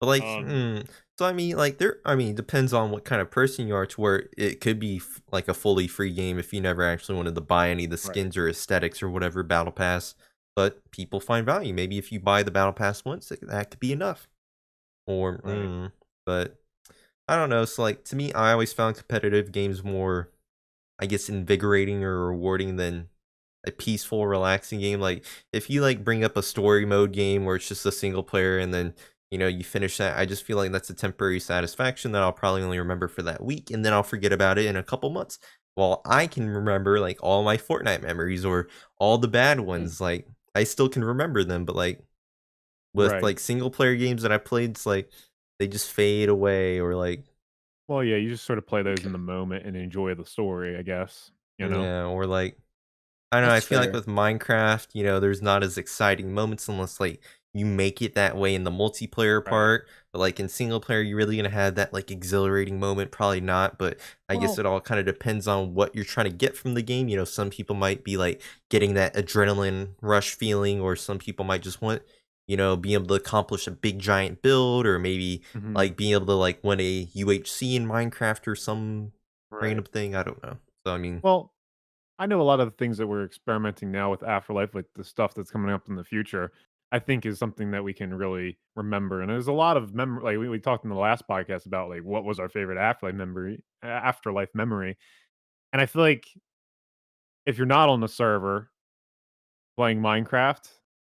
But like, um so I mean, like I mean, it depends on what kind of person you are to where it could be like a fully free game if you never actually wanted to buy any of the right. skins or aesthetics or whatever battle pass. But people find value. Maybe if you buy the battle pass once, that could be enough. Or, Right. but I don't know. So like to me, I always found competitive games more, I guess, invigorating or rewarding than a peaceful, relaxing game. Like if you like bring up a story mode game where it's just a single player and then you know you finish that, I just feel like that's a temporary satisfaction that I'll probably only remember for that week and then I'll forget about it in a couple months. Well, I can remember like all my Fortnite memories or all the bad Mm. ones. Like I still can remember them, but like with Right. like single player games that I played, it's like they just fade away or like Well, yeah, you just sort of play those in Okay, the moment and enjoy the story, I guess, you know? yeah, or like I don't know, I that's feel like fair. with Minecraft, you know, there's not as exciting moments unless like you make it that way in the multiplayer Right. part. But like in single player, you're really gonna have that like exhilarating moment. Probably not, but I guess Well, it all kind of depends on what you're trying to get from the game. You know, some people might be like getting that adrenaline rush feeling, or some people might just want, you know, being able to accomplish a big giant build, or maybe mhm, like being able to like win a UHC in Minecraft or some right. random thing. I don't know. So I mean, Well, I know a lot of the things that we're experimenting now with Afterlife, like the stuff that's coming up in the future, I think is something that we can really remember. And there's a lot of memory. Like we talked in the last podcast about like what was our favorite Afterlife memory. And I feel like if you're not on the server playing Minecraft,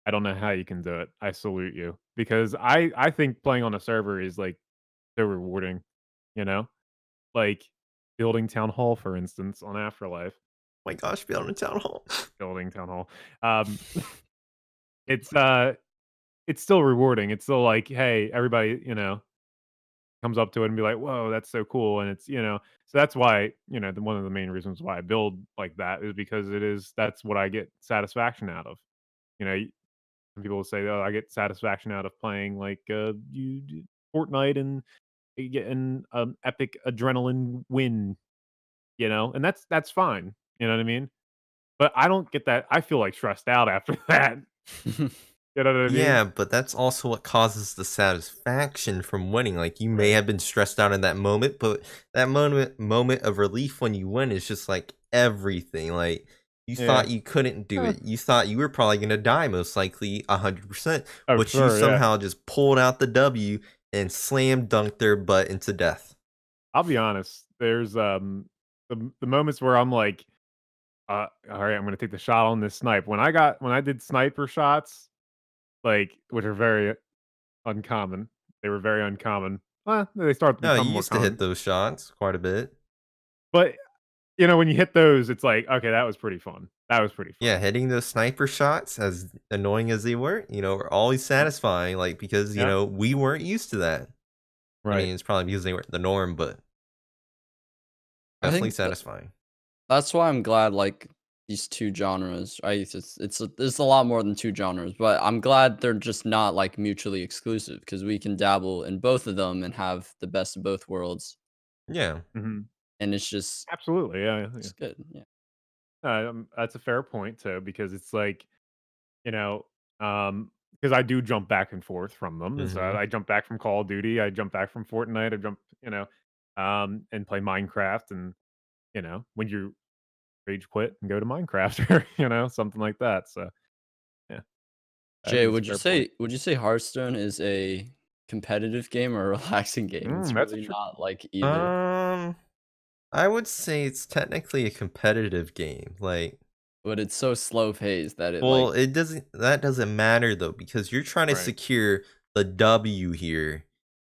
I don't know how you can do it. I salute you because I think playing on a server is like so rewarding. You know, like building town hall, for instance, on Afterlife, my gosh, be on a town hall. building town hall. Um, It's, uh, it's still rewarding. It's still like, "Hey, everybody," you know, comes up to it and be like, "Whoa, that's so cool," and it's so that's why one of the main reasons why I build like that is because that's what I get satisfaction out of. You know, some people will say, "Oh, I get satisfaction out of playing like Fortnite and getting epic adrenaline win," and that's fine. You know what I mean? But I don't get that. I feel like stressed out after that. You know what I mean? Yeah, but that's also what causes the satisfaction from winning. Like you may have been stressed out in that moment, but that moment of relief when you win is just like everything. Like you Yeah. thought you couldn't do Huh. it. You thought you were probably gonna die most likely 100%, Oh, but you sure, yeah. somehow just pulled out the W and slam dunked their butt into death. I'll be honest. There's the moments where I'm like, all right, I'm gonna take the shot on this snipe. When I did sniper shots, like which are very uncommon. They were very uncommon. Well, they start to No, become you more used to hit common. those shots quite a bit. But when you hit those, it's like, okay, that was pretty fun. That was pretty Yeah, fun. hitting those sniper shots, as annoying as they were always satisfying. Like because Yeah. we weren't used to that. I Right. mean, it's probably because they weren't the norm, but I definitely think satisfying. that's why I'm glad like these two genres. It's a lot more than two genres, but I'm glad they're just not like mutually exclusive because we can dabble in both of them and have the best of both worlds. Yeah. Mhm. And it's just Absolutely. Yeah. Yeah. it's good. Yeah. That's a fair point too, because it's like, you know, because I do jump back and forth from them. So Mhm. I jump back from Call of Duty, I jump back from Fortnite, I jump, and play Minecraft, and when you rage quit and go to Minecraft, or something like that. So yeah, that Jay, is a fair point. would you say Hearthstone is a competitive game or a relaxing game? It's That's a really trick. not like either. Um, I would say it's technically a competitive game. Like, But it's so slow paced that it well, like that doesn't matter though because you're trying to Right. secure the W here.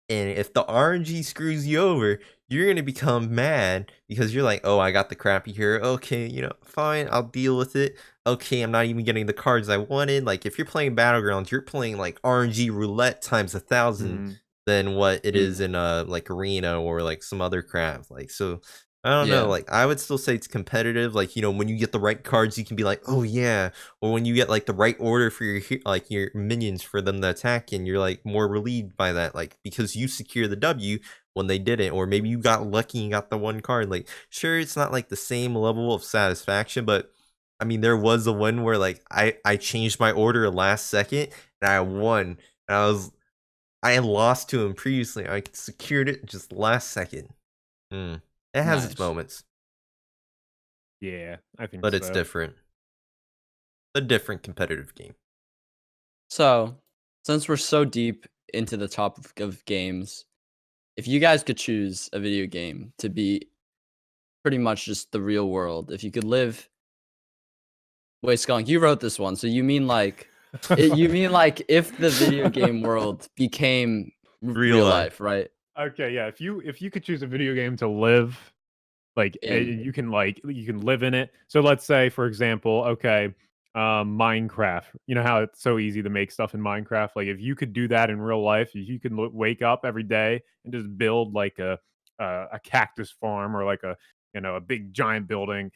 And if the RNG screws you over, you're gonna become mad because you're like, oh, I got the crappy here. Okay, fine, I'll deal with it. Okay, I'm not even getting the cards I wanted. Like, if you're playing Battlegrounds, you're playing like RNG roulette times 1,000 Mhm. than what it is mm, in like Arena or like some other crap. Like, so I don't know. yeah. Like, I would still say it's competitive. Like, when you get the right cards, you can be like, oh yeah, or when you get like the right order for like your minions for them to attack, and you're like more relieved by that, like because you secure the W when they didn't, or maybe you got lucky and got the one card. Like, sure, it's not like the same level of satisfaction, but I mean, there was a one where like I changed my order last second and I won. And I had lost to him previously. I secured it just last second. Hmm. It has its Nice. moments, Yeah, I think but it's so. different. A different competitive game. So, since we're so deep into the topic of games, if you guys could choose a video game to be pretty much just the real world, if you could live wait, Skunk, you wrote this one, so you mean like you mean like if the video game world became Real real life. life, right? Okay, yeah. If you could choose a video game to live, like In you can live in it. So let's say, for example, okay, Minecraft. You know how it's so easy to make stuff in Minecraft. Like if you could do that in real life, if you can wake up every day and just build like a cactus farm, or like a big giant building,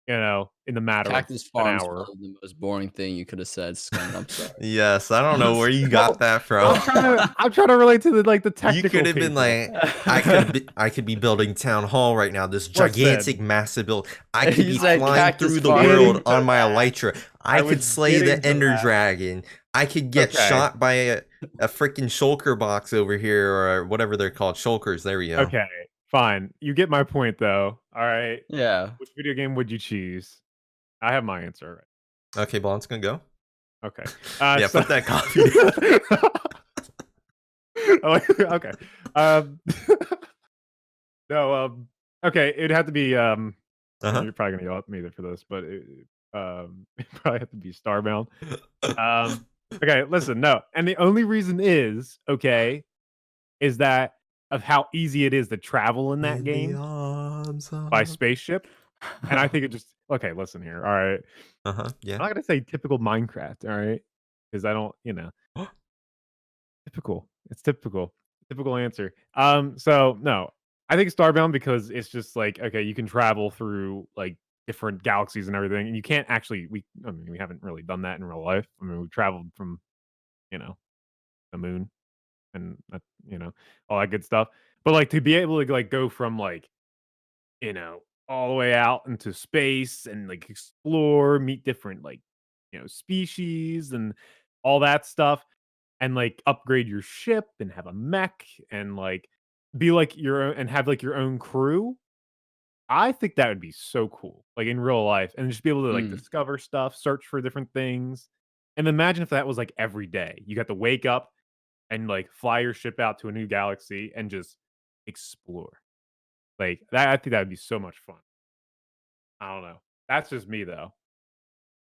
in the matter of Cactus an Farm's hour. probably the most boring thing you could have said, Skunk, I'm sorry. Yes, I don't know where you Well, got that from. I'm trying to relate to the You could technical have been people. like, I could be building town hall right now. This Listen, gigantic, massive build. I could You be said flying Cactus through the Farm. world getting on to my that. elytra. I I was could slay getting the to Ender that. Dragon. I could get Okay. shot by a freaking shulker box over here, or whatever they're called, shulkers. There we go. Okay, fine. You get my point, though. All right. Yeah. Which video game would you choose? I have my answer. Okay, Blonde's gonna go. Okay. Yeah, So put that coffee down. okay. Um, no. Okay. It'd have to be. Uh You're probably gonna yell at me for this, but it probably have to be Starbound. huh. Okay. Listen. No. And the only reason is that of how easy it is to travel in that In the game arms by of. spaceship. And I think it just okay. Listen here. All right. Uh huh. Yeah. I'm not gonna say typical Minecraft. All right, because I don't. Typical. It's typical. Typical answer. So no, I think Starbound because it's just like okay, you can travel through like different galaxies and everything, and you can't actually. I mean, we haven't really done that in real life. I mean, we traveled from you know the moon and all that good stuff. But like to be able to like go from like all the way out into space and like explore, meet different like species and all that stuff and like upgrade your ship and have a mech and like be like your own and have like your own crew. I think that would be so cool, like in real life, and just be able to like Mm, discover stuff, search for different things. And imagine if that was like every day. You got to wake up and like fly your ship out to a new galaxy and just explore. Like that, I think that would be so much fun. I don't know. That's just me though.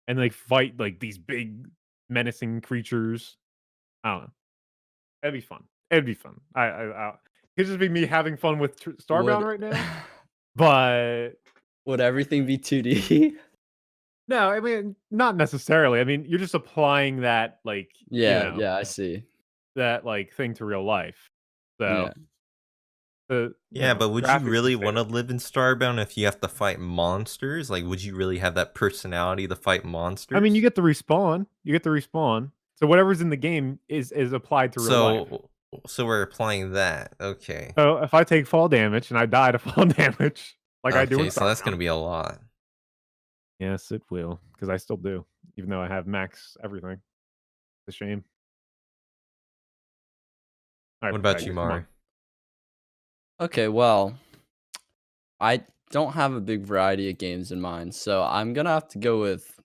And like fight like these big menacing creatures. I don't know. That'd be fun. It'd be fun. It'd just be me having fun with Starbound would right now. But would everything be 2D? no, I mean not necessarily. I mean you're just applying that like Yeah, I see. that like thing to real life. So Yeah. the Yeah, but would you graphics really and want to live in Starbound if you have to fight monsters? Like, would you really have that personality to fight monsters? I mean, you get to respawn. You get to respawn. So whatever's in the game is applied to real life. So we're applying that. Okay. So if I take fall damage and I die to fall damage, like I do in Okay, so that's gonna Starbound. be a lot. Yes, it will, because I still do, even though I have max everything. It's a shame. All right, What about Patrick, you, come on. Mari? Okay, well, I don't have a big variety of games in mind, so I'm gonna have to go with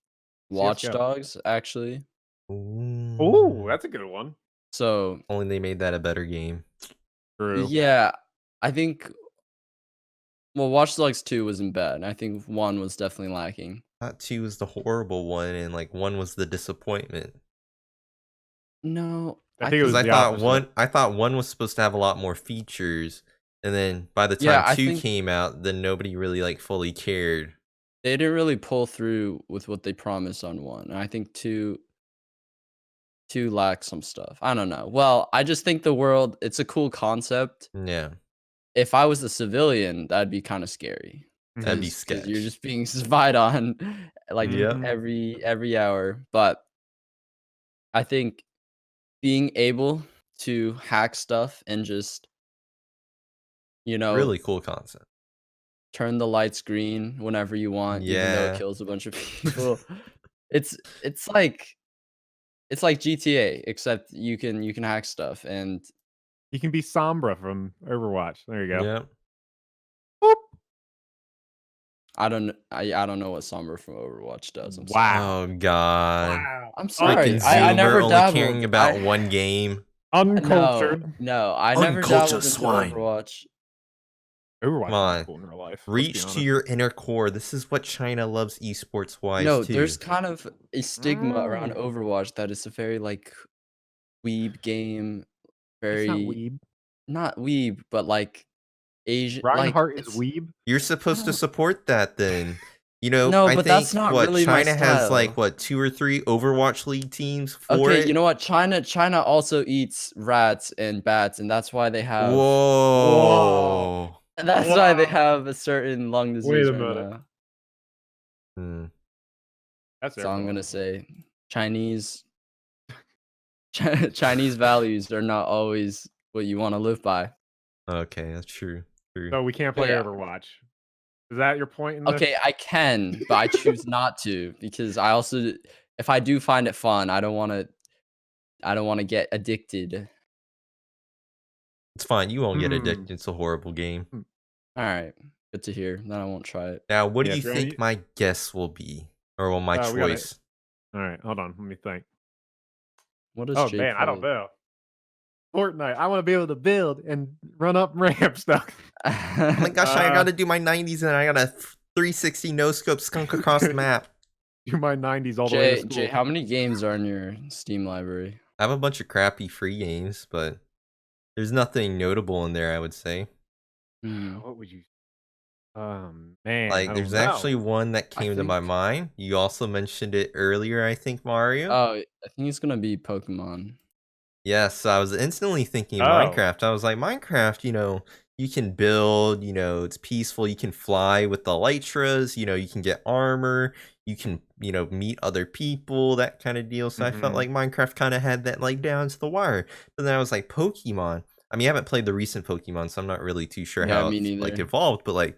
Watch CS:GO. Dogs, actually. Ooh, that's a good one. So Only they made that a better game. True. yeah, I think Watch Dogs 2 wasn't bad. I think 1 was definitely lacking. Thought 2 was the horrible one, and like 1 was the disappointment. No, I think it was Because the opposite. I thought 1 was supposed to have a lot more features, and then by the Yeah, time I 2 think came out, then nobody really like fully cared. they didn't really pull through with what they promised on 1. And I think 2 lacks some stuff. I don't know. Well, I just think the world, it's a cool concept. Yeah, If I was a civilian, that'd be kind of scary. that'd be Because you're sketch. just being spied on like Yep. every hour. But I think being able to hack stuff and just Really cool concept. turn the lights green whenever you want, even though it Yeah. kills a bunch of people. it's like GTA, except you can hack stuff, and You can be Sombra from Overwatch. There you go. Yep. Boop. I don't know what Summer from Overwatch does. I'm sorry. Wow. Oh god. Wow. I'm sorry. Freaking I Zoomer never only dabbled. caring about one game. Uncultured. No, I never dabbled Uncultured into swine. Overwatch. Overwatch Come on. is cool in real life. let's be Reach to honest. your inner core. This is what China loves esports wise No, too. there's kind of a stigma around Mm. Overwatch that it's a very like weeb game, It's very not weeb. not weeb, but like Asian. Like Reinhardt is it's weeb. You're supposed to don't- support that then. You know, No, I but think that's not really my China has like style. 2 or 3 Overwatch League teams for Okay, it. you know what? China also eats rats and bats, and that's why they have. Whoa. And that's why they Wow. have a certain lung disease Wait a right minute. now. Hmm. That's So I'm fault. gonna say Chinese Chinese values are not always what you want to live by. Okay, that's true. True. So we can't But play yeah. Overwatch. Is that your point in this? Okay, I can, but I choose not to because I also, if I do find it fun, I don't want to get addicted. It's fine. You won't get Hmm. addicted. It's a horrible game. All right, good to hear. Then I won't try it. Now, what do Yeah, you if you're think any- my guess will be? Or will my we gotta- choice? All right, hold on. Let me think. What is Oh Jake man, I don't called? know. Fortnite. I want to be able to build and run up ramp stuff. Oh my gosh, I gotta do my 90s and I gotta 360 no scope skunk across the map. Do my 90s all the way to school. Jay, how many games are in your Steam library? I have a bunch of crappy free games, but there's nothing notable in there, I would say. What would you? Man, Like, I there's don't know. actually one that came to my think- mind. You also mentioned it earlier, I think, Mario. Oh, I think it's gonna be Pokemon. Yes, so I was instantly thinking Oh. Minecraft. I was like, Minecraft, you can build, it's peaceful. You can fly with the elytras, you can get armor, you can, meet other people, that kind of deal. So I felt Mhm. like Minecraft kind of had that like down to the wire. But then I was like, Pokemon. I mean, I haven't played the recent Pokemon, so I'm not really too sure Yeah, how me it's like neither. evolved. But like,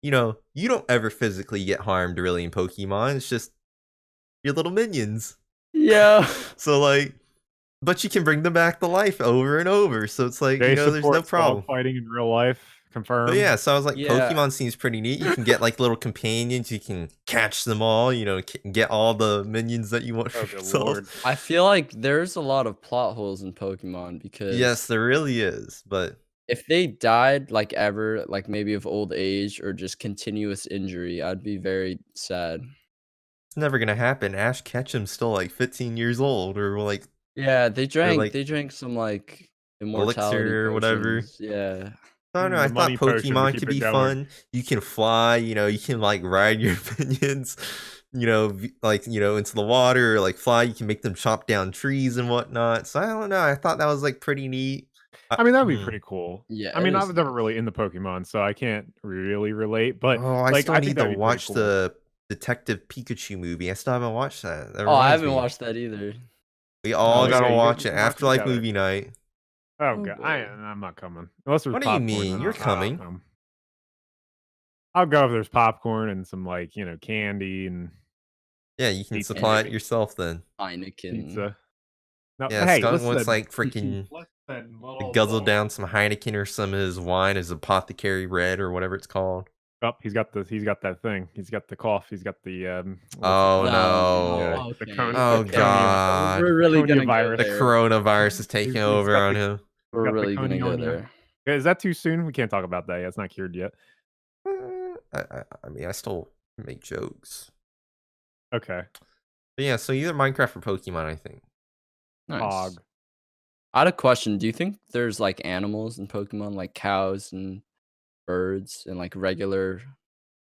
you don't ever physically get harmed really in Pokemon. It's just your little minions. Yeah. So like, but you can bring them back to life over and over. So it's like, They there's no support problem. dog fighting in real life. But Confirmed. yeah, so I was like, Yeah. Pokemon seems pretty neat. You can get like little companions. You can catch them all. Get all the minions that you want for Oh, good yourself. lord. I feel like there's a lot of plot holes in Pokemon because Yes, there really is. But if they died like ever, like maybe of old age or just continuous injury, I'd be very sad. it's never gonna happen. Ash Ketchum's still like 15 years old, or like Yeah, they drank like some like immortality elixir or whatever. potions. Yeah. I don't know. The I thought money potion to Pokemon keep could it be going. fun. You can fly. You can like ride your minions. Into the water or like fly. You can make them chop down trees and whatnot. So I don't know. I thought that was like pretty neat. I mean, that'd be pretty cool. Yeah, I it mean, I is was never neat. really into Pokemon, so I can't really relate. But Oh, I like, still I think need to that'd be pretty watch cool. the Detective Pikachu movie. I still haven't watched that. That Oh, I reminds haven't me. watched that either. We all Oh, gotta yeah, watch we it. can watch it Afterlife together. movie night. Oh, Oh, god, boy. I'm not coming unless there's What do you popcorn. mean? Then You're I'll coming. come. I'll go if there's popcorn and some like candy and Yeah, you can pizza, supply it maybe. yourself then. Heineken. Pizza. No, Yeah, hey, Skunk wants listen. like freaking guzzle down some Heineken or some of his wine, his apothecary red or whatever it's called. Oh, he's got that thing. He's got the cough. He's got the what's it Oh called? no. The Okay. Oh the god. We're really gonna go virus. The there. coronavirus is taking He's over got on the- him. We're got the really gonna go conionia. there. Is that too soon? We can't talk about that yet. It's not cured yet. I mean, I still make jokes. Okay. But yeah, so either Minecraft or Pokemon, I think. Nice. Hog. I had a question. Do you think there's like animals in Pokemon, like cows and birds and like regular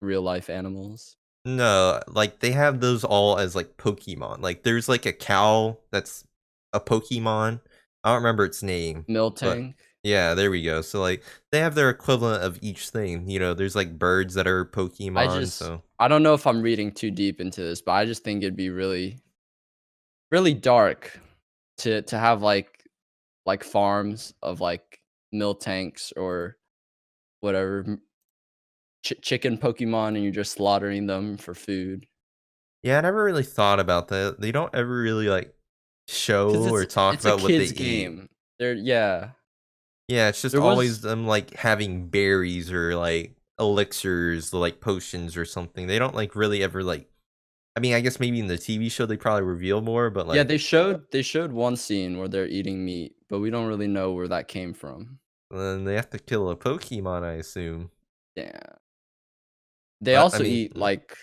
real life animals? No, like they have those all as like Pokemon. Like there's like a cow that's a Pokemon. I don't remember its name. Miltank. Yeah, there we go. So like they have their equivalent of each thing. There's like birds that are Pokemon. So I don't know if I'm reading too deep into this, but I just think it'd be really, really dark to have like farms of like Miltanks or whatever chicken Pokemon, and you're just slaughtering them for food. yeah, I never really thought about that. They don't ever really like show or talk It's about a what they kid's eat. game. Yeah. Yeah, it's just There always was- them like having berries or like elixirs, like potions or something. They don't like really ever like. I mean, I guess maybe in the TV show they probably reveal more, but like Yeah, they showed one scene where they're eating meat, but we don't really know where that came from. then they have to kill a Pokemon, I assume. Yeah. They But, I also mean, eat like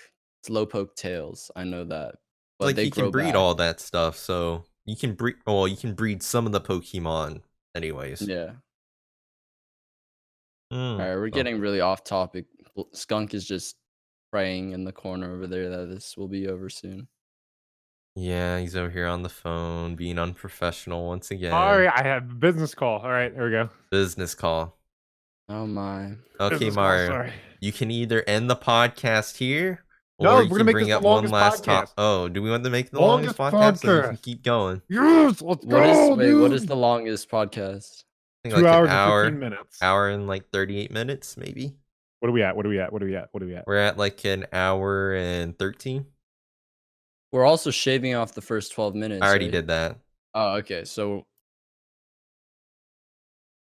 slowpoke tails. I know that. But like they you grow can breed back. all that stuff, so you can breed. Well, you can breed some of the Pokemon, anyways. Yeah. Mm, All right, we're well, getting really off topic. Skunk is just praying in the corner over there that this will be over soon. yeah, he's over here on the phone, being unprofessional once again. Sorry, I have a business call. All right, there we go. Business call. Oh my. Okay, Business call, Mario. sorry. You can either end the podcast here, No, or we're you gonna can make bring this the up one longest last podcast. Oh, do we want to make it the longest Longest podcast? So we can podcast. keep going. Yes, let's go. What is the longest podcast? I think 2 like hours an and hour, 15 minutes. hour and like 38 minutes, maybe. What are we at? We're at like an hour and 13. We're also shaving off the first 12 minutes. I already right? did that. Oh, okay. So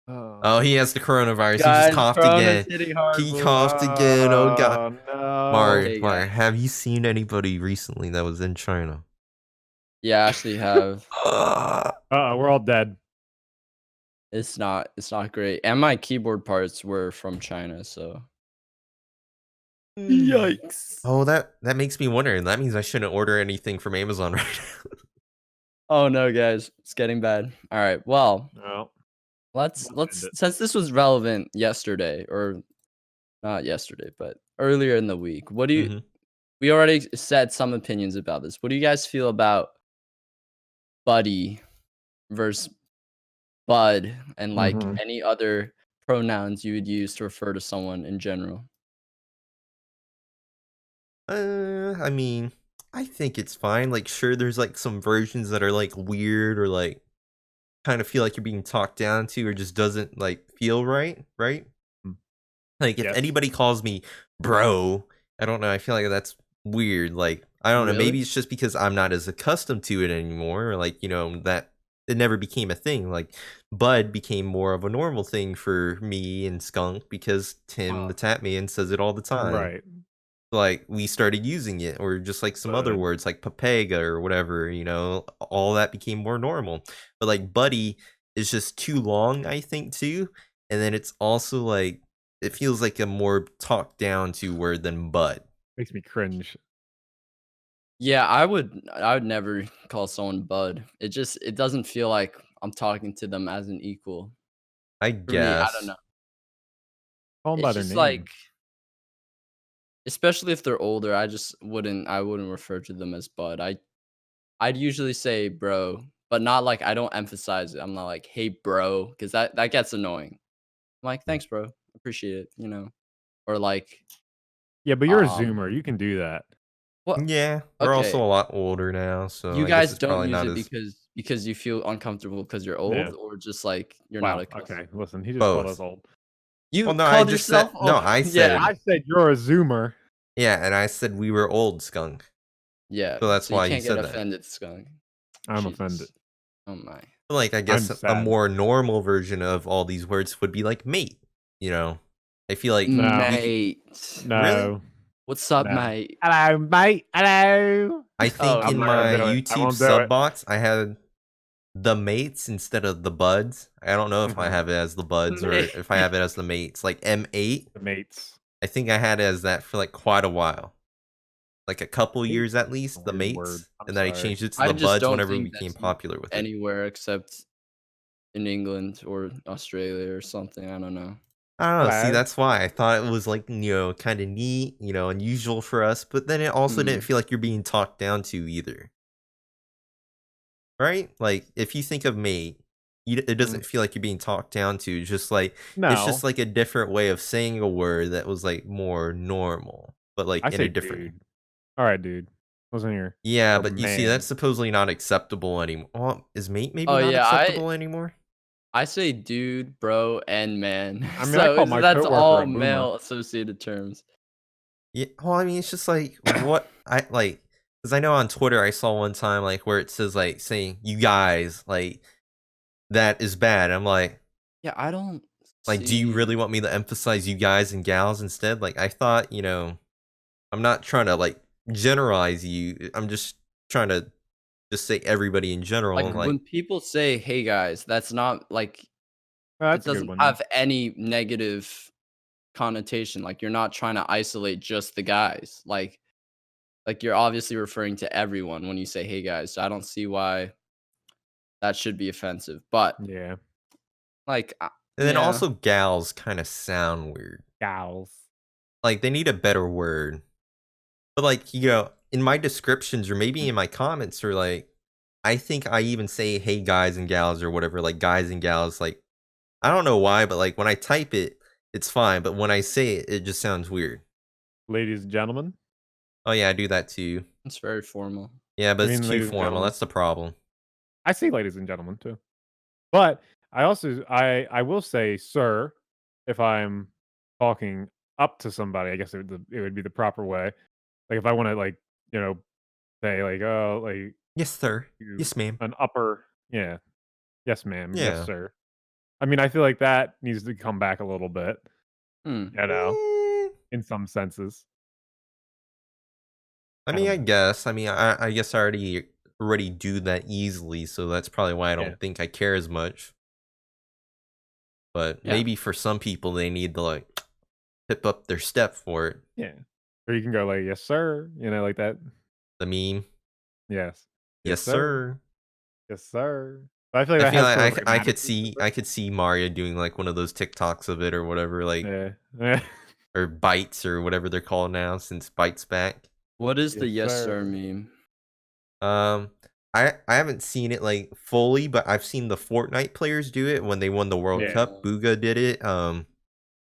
Oh, he has the coronavirus. He guys, just coughed Corona's again. hitting hard, He boys. coughed again. Oh god. No. Mario, Hey, Mario, guys. have you seen anybody recently that was in China? Yeah, I actually have. We're all dead. It's not great. And my keyboard parts were from China, so yikes. Oh, that makes me wonder. That means I shouldn't order anything from Amazon right now. Oh no, guys, it's getting bad. All right. Well, Well, let's end it. since this was relevant yesterday, or not yesterday, but earlier in the week. What do you Mhm. We already said some opinions about this. What do you guys feel about Buddy versus bud and like Mhm. any other pronouns you would use to refer to someone in general? I mean, I think it's fine. Like, sure, there's like some versions that are like weird or like kind of feel like you're being talked down to or just doesn't like feel right, right? Mm. Like, if Yes. anybody calls me bro, I don't know. I feel like that's weird. Like, I don't know. Really? Maybe it's just because I'm not as accustomed to it anymore. Or like, that it never became a thing. Like, Bud became more of a normal thing for me and Skunk because Tim the Tap Man says it all the time. Right. Like, we started using it, or just like some other Bud. words like papega or whatever, all that became more normal. But like buddy is just too long, I think, too. And then it's also like it feels like a more talked down to word than bud. Makes me cringe. Yeah, I would never call someone bud. It doesn't feel like I'm talking to them as an equal. I For me, I don't guess. know. Call them by It's their just name. like, especially if they're older, I wouldn't refer to them as bud. I'd usually say bro, but not like I don't emphasize it. I'm not like, "Hey bro," because that gets annoying. I'm like, "Thanks, bro. Appreciate it," you know? Or like, Yeah, but you're a um, Zoomer. You can do that. what Yeah, we're also okay. a lot older now, so You I guess guys it's don't probably use not it as because you feel uncomfortable because you're Yeah. old, or just like you're not Wow. accustomed? Okay. Listen, he just called us both. old. You Well, no, I called just said yourself no, old? I Yeah. said I said you're a Zoomer. yeah, and I said we were old, Skunk. Yeah, So that's so you why he can't get said that. offended, Skunk. I'm offended. Jesus. Oh my. But like I I'm guess a sad. more normal version of all these words would be like mate, I feel like No. Mate. No. What's up, No. mate? Hello, mate. Hello. I think Oh, in I'm not gonna my do it. I YouTube won't do sub it. box I had the mates instead of the buds. I don't know if I Mhm. have it as the buds or Mate. if I have it as the mates. Like M8, The mates. I think I had it as that for like quite a while. Like a couple Hate years at a least, the weird word. mates. I'm And then I sorry. changed it to I the just buds don't whenever we think became that's used popular with it. anywhere except in England or Australia or something. I don't know. I don't know. See, Hello. that's why I thought it was like, kind of neat, unusual for us, but then it also didn't feel like you're being talked down to either. Right? Like, if you think of mate, it doesn't feel like you're being talked down to. It's just like it's No. just like a different way of saying a word that was like more normal, but like I in say a different. dude. All right, dude. Listen here. Yeah, Or but you see, man. that's supposedly not acceptable anymore. Well, is mate maybe Oh not yeah, acceptable anymore? I say dude, bro, and man. I mean, I call my That's coworker all a boomer. male associated terms. Yeah. Well, I mean, it's just like what I like because I know on Twitter I saw one time like where it says like saying you guys like that is bad. I'm Yeah, I don't like, do you see. really want me to emphasize you guys and gals instead? Like, I thought, I'm not trying to like generalize you. I'm just trying to just say everybody in general. Like And when like, people say, "Hey guys," that's not like Oh, it that's a good doesn't one. have any negative connotation. Like you're not trying to isolate just the guys. Like you're obviously referring to everyone when you say, "Hey guys." So I don't see why that should be offensive. But Yeah. like, and then yeah, also gals kind of sound weird. Gals. Like, they need a better word. But like, in my descriptions or maybe in my comments or like, I think I even say, hey guys and gals or whatever, like guys and gals. Like, I don't know why, but like when I type it, it's fine. But when I say it, it just sounds weird. Ladies and gentlemen. Oh yeah, I do that too. it's very formal. Yeah, but I it's mean, too ladies and formal. gentlemen. That's the problem. I say ladies and gentlemen too. But I also I will say sir if I'm talking up to somebody. I guess it would be the proper way. Like if I want to like, you know, say like, oh, like Yes, sir. you Yes, ma'am. an upper, yeah. Yes, ma'am. Yes, Yeah. sir. I mean, I feel like that needs to come back a little bit, Hmm. you know, Eh, in some senses. I I mean, don't I know. guess. I mean, I guess I already do that easily, so that's probably why I Yeah. don't think I care as much. But Yeah. maybe for some people, they need to like pip up their step for it. Yeah. Or you can go like, yes, sir. You know, like that. The meme. Yes. Yes, sir. Yes, sir. But I feel like I that feel has sort like of I could grammatically see to I it. could see Mario doing like one of those TikToks of it or whatever, like Yeah. or bites or whatever they're called now since bites back. What is the Yes, yes sir sir. meme? Um, I haven't seen it like fully, but I've seen the Fortnite players do it when they won the World Yeah. Cup. Booga did it.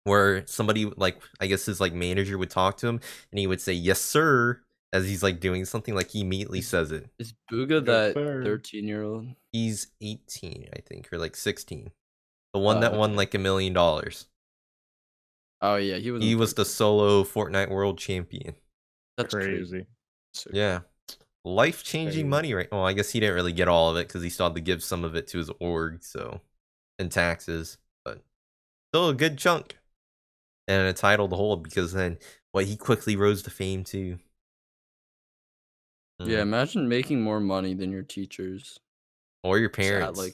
Where somebody like I guess his like manager would talk to him and he would say yes sir as he's like doing something, like he immediately says it. Is Booga Yes, that sir. 13-year-old? He's 18, I think, or like 16. The one that Oh, won okay. like $1 million. Oh yeah, he was. He in was the 13. solo Fortnite world champion. That's crazy. Crazy. Sick. Yeah. Life-changing Crazy. money, right? Well, I guess he didn't really get all of it because he still had to give some of it to his org, so, and taxes, but still a good chunk. And a title to hold because then, he quickly rose to fame too. Yeah, imagine making more money than your teachers. Or your Just parents. at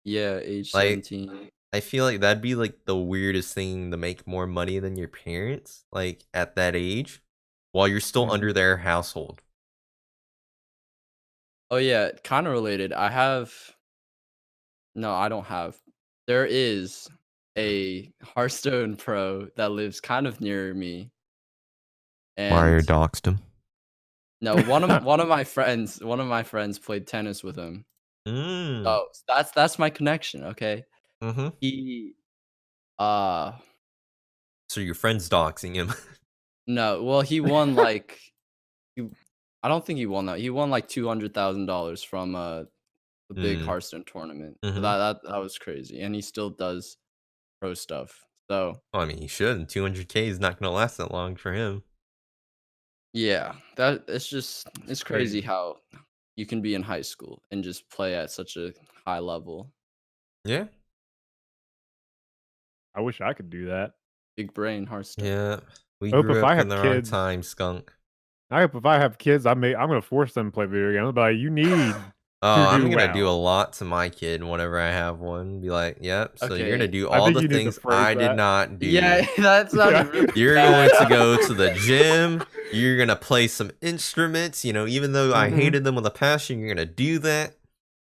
age Like, 17. I feel like that'd be like the weirdest thing to make more money than your parents, like at that age, while you're still Mhm. under their household. Oh yeah, kind of related. No, I don't have. There is a Hearthstone pro that lives kind of near me, Mario and doxed him. no, one of my friends played tennis with him. Oh, that's my connection. Okay, Mm-hmm. he uh So your friend's doxing him. no, well he won like he, I don't think he won that. He won like $200,000 from the big Hearthstone tournament. So Mhm. that was crazy, and he still does pro stuff. So Well, I mean, he should. 200K is not gonna last that long for him. yeah, it's crazy how you can be in high school and just play at such a high level. Yeah. I wish I could do that. Big brain Hearthstone. Yeah. We Hope grew if up I in have the wrong kids, time, Skunk. I hope if I have kids, I'm gonna force them to play video games. But you need Oh, to I'm do gonna do a well. lot to my kid whenever I have one. Be like, yep, so you're gonna Okay. do I all think the you need to things phrase I did that. not do. Yeah, that sounded really You're bad. going to go to the gym. You're gonna play some instruments. You know, even though I Mhm. hated them with a passion, you're gonna do that.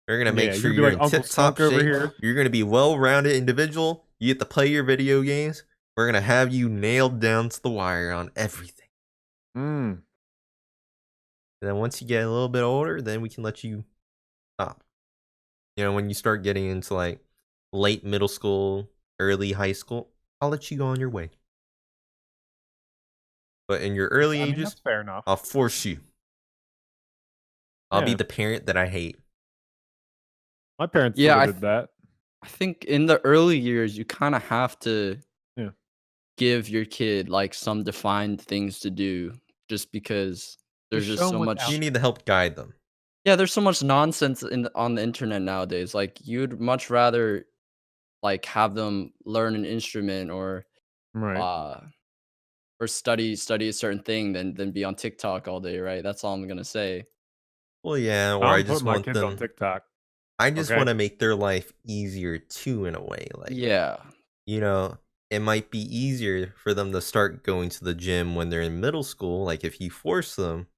You're gonna make Yeah, sure you're you're gonna be in like Uncle tip-top Skunk over shape. here. You're gonna be well-rounded individual. You get to play your video games. We're gonna have you nailed down to the wire on everything. Mm. And then once you get a little bit older, then we can let you stop. You know, when you start getting into like late middle school, early high school, I'll let you go on your way. But in your early I mean, ages, that's fair enough. I'll force you. I'll be Yeah. the parent that I hate. My parents Yeah, sort of did that. I think in the early years you kind of have to Yeah. give your kid like some defined things to do, just because there's Just just show 'em so what's much. out You need to help guide them. Yeah, there's so much nonsense on the internet nowadays. Like you'd much rather like have them learn an instrument Right. uh or study a certain thing than be on TikTok all day, right? That's all I'm gonna say. Well, yeah, or I I'm just putting my want kids on them. TikTok. I just Okay. want to make their life easier too, in a way. Like, Yeah. you know, it might be easier for them to start going to the gym when they're in middle school, like if you force them,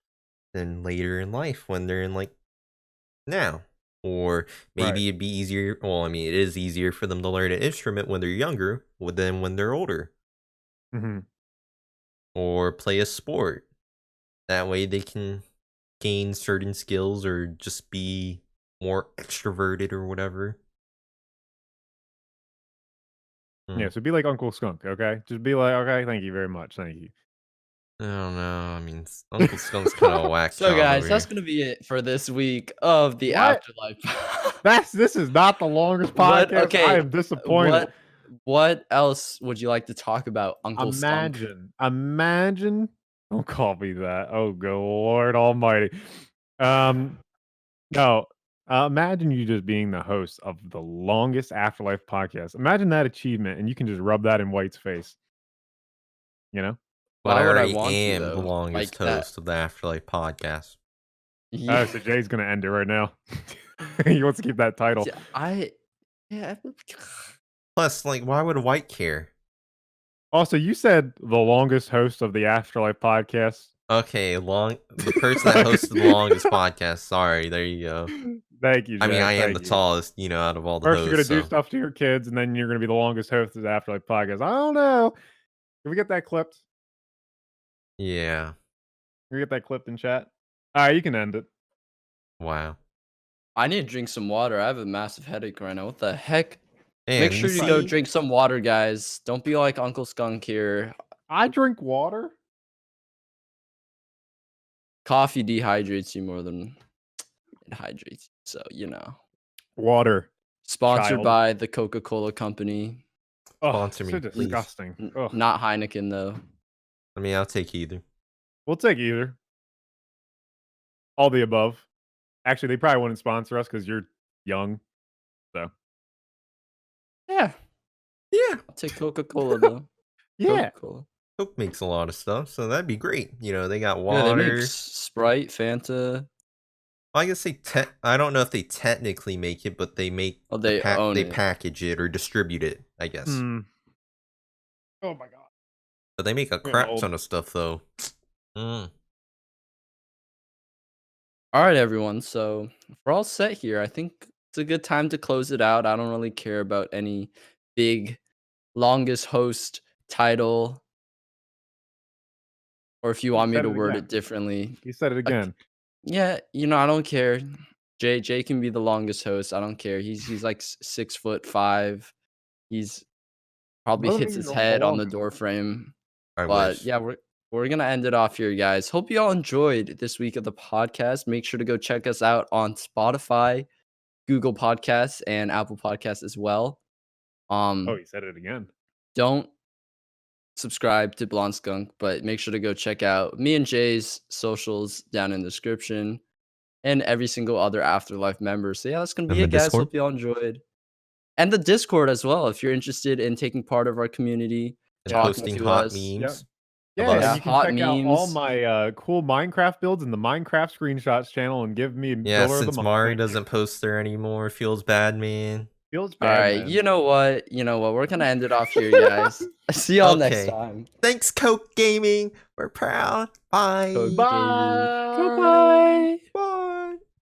than later in life when they're in like now. Or maybe Right. it'd be easier. Well, I mean, it is easier for them to learn an instrument when they're younger than when they're older. Mhm. Or play a sport. That way they can gain certain skills or just be more extroverted or whatever. Yeah, so be like Uncle Skunk, okay? Just be like, "Okay, thank you very much, thank you." I don't know. I mean, Uncle Skunk's kind of a whack So job guys, over that's here. gonna be it for this week of the What? Afterlife. This is not the longest What? podcast. I Okay. am disappointed. What else would you like to talk about, Uncle Skunk? Imagine don't call me that. Oh, good Lord Almighty. Um, no, imagine you just being the host of the longest Afterlife podcast. Imagine that achievement, and you can just rub that in White's face. You know? But Why I would I already want to am the though? longest Like that. host of the Afterlife podcast. Yeah. So Jay's gonna end it right now. He wants to keep that title. Yeah. Plus, like, why would White care? Also, you said the longest host of the Afterlife podcast. Okay, the person that hosted the longest podcast. Sorry, there you go. Thank you, Jay. I mean, I am the thank you. tallest, out of all the First, you're hosts. gonna do stuff to your kids, and then you're gonna be the longest host of the Afterlife podcast. I don't know. Can we get that clipped? Yeah. Can we get that clipped in chat? All right, you can end it. Wow. I need to drink some water. I have a massive headache right now. What the heck? Make And sure you go drink some water, guys. Don't be like Uncle Skunk here. I drink water. Coffee dehydrates you more than it hydrates you. So, Water. Sponsored Child. by the Coca-Cola Company. Oh, Sponsor me, so please. disgusting. Ugh. Not Heineken, though. I mean, I'll take either. We'll take either. All the above. Actually, they probably wouldn't sponsor us because you're young. So Yeah. Yeah. I'll take Coca-Cola, though. yeah. Coca-Cola. Coke makes a lot of stuff, so that'd be great. They got Yeah, water. they make Sprite, Fanta. I guess I don't know if they technically make it, but they make They own they it. package it or distribute it, I guess. Oh my god. But they make a We're crap old. ton of stuff though. All right, everyone. So we're all set here. I think it's a good time to close it out. I don't really care about any big longest host title, or if you want me said to it word again. it differently. You said it again. Yeah, I don't care. Jay can be the longest host. I don't care. He's like 6'5". He's probably Doesn't hits mean his you're head on the belong. door frame. I But wish. yeah, we're gonna end it off here, guys. Hope you all enjoyed this week of the podcast. Make sure to go check us out on Spotify, Google Podcasts, and Apple Podcasts as well. Oh, you said it again. Don't subscribe to Blonde Skunk, but make sure to go check out me and Jay's socials down in the description, and every single other AfterLife member. So yeah, that's gonna be And it, the guys. Discord? Hope you all enjoyed. And the Discord as well, if you're interested in taking part of our community, And talking posting to hot us. memes. Yeah, Of and us. you can Hot check out all memes. my cool Minecraft builds in the Minecraft screenshots channel and give me Yeah, Builder of the since Month. Mari doesn't post there anymore, feels bad, man. Feels All bad, right, man. you know what? We're gonna end it off here, guys. See y'all next Okay. time. Thanks, Coke Gaming. We're proud. Bye. Coke Bye. Gaming. Goodbye. Bye.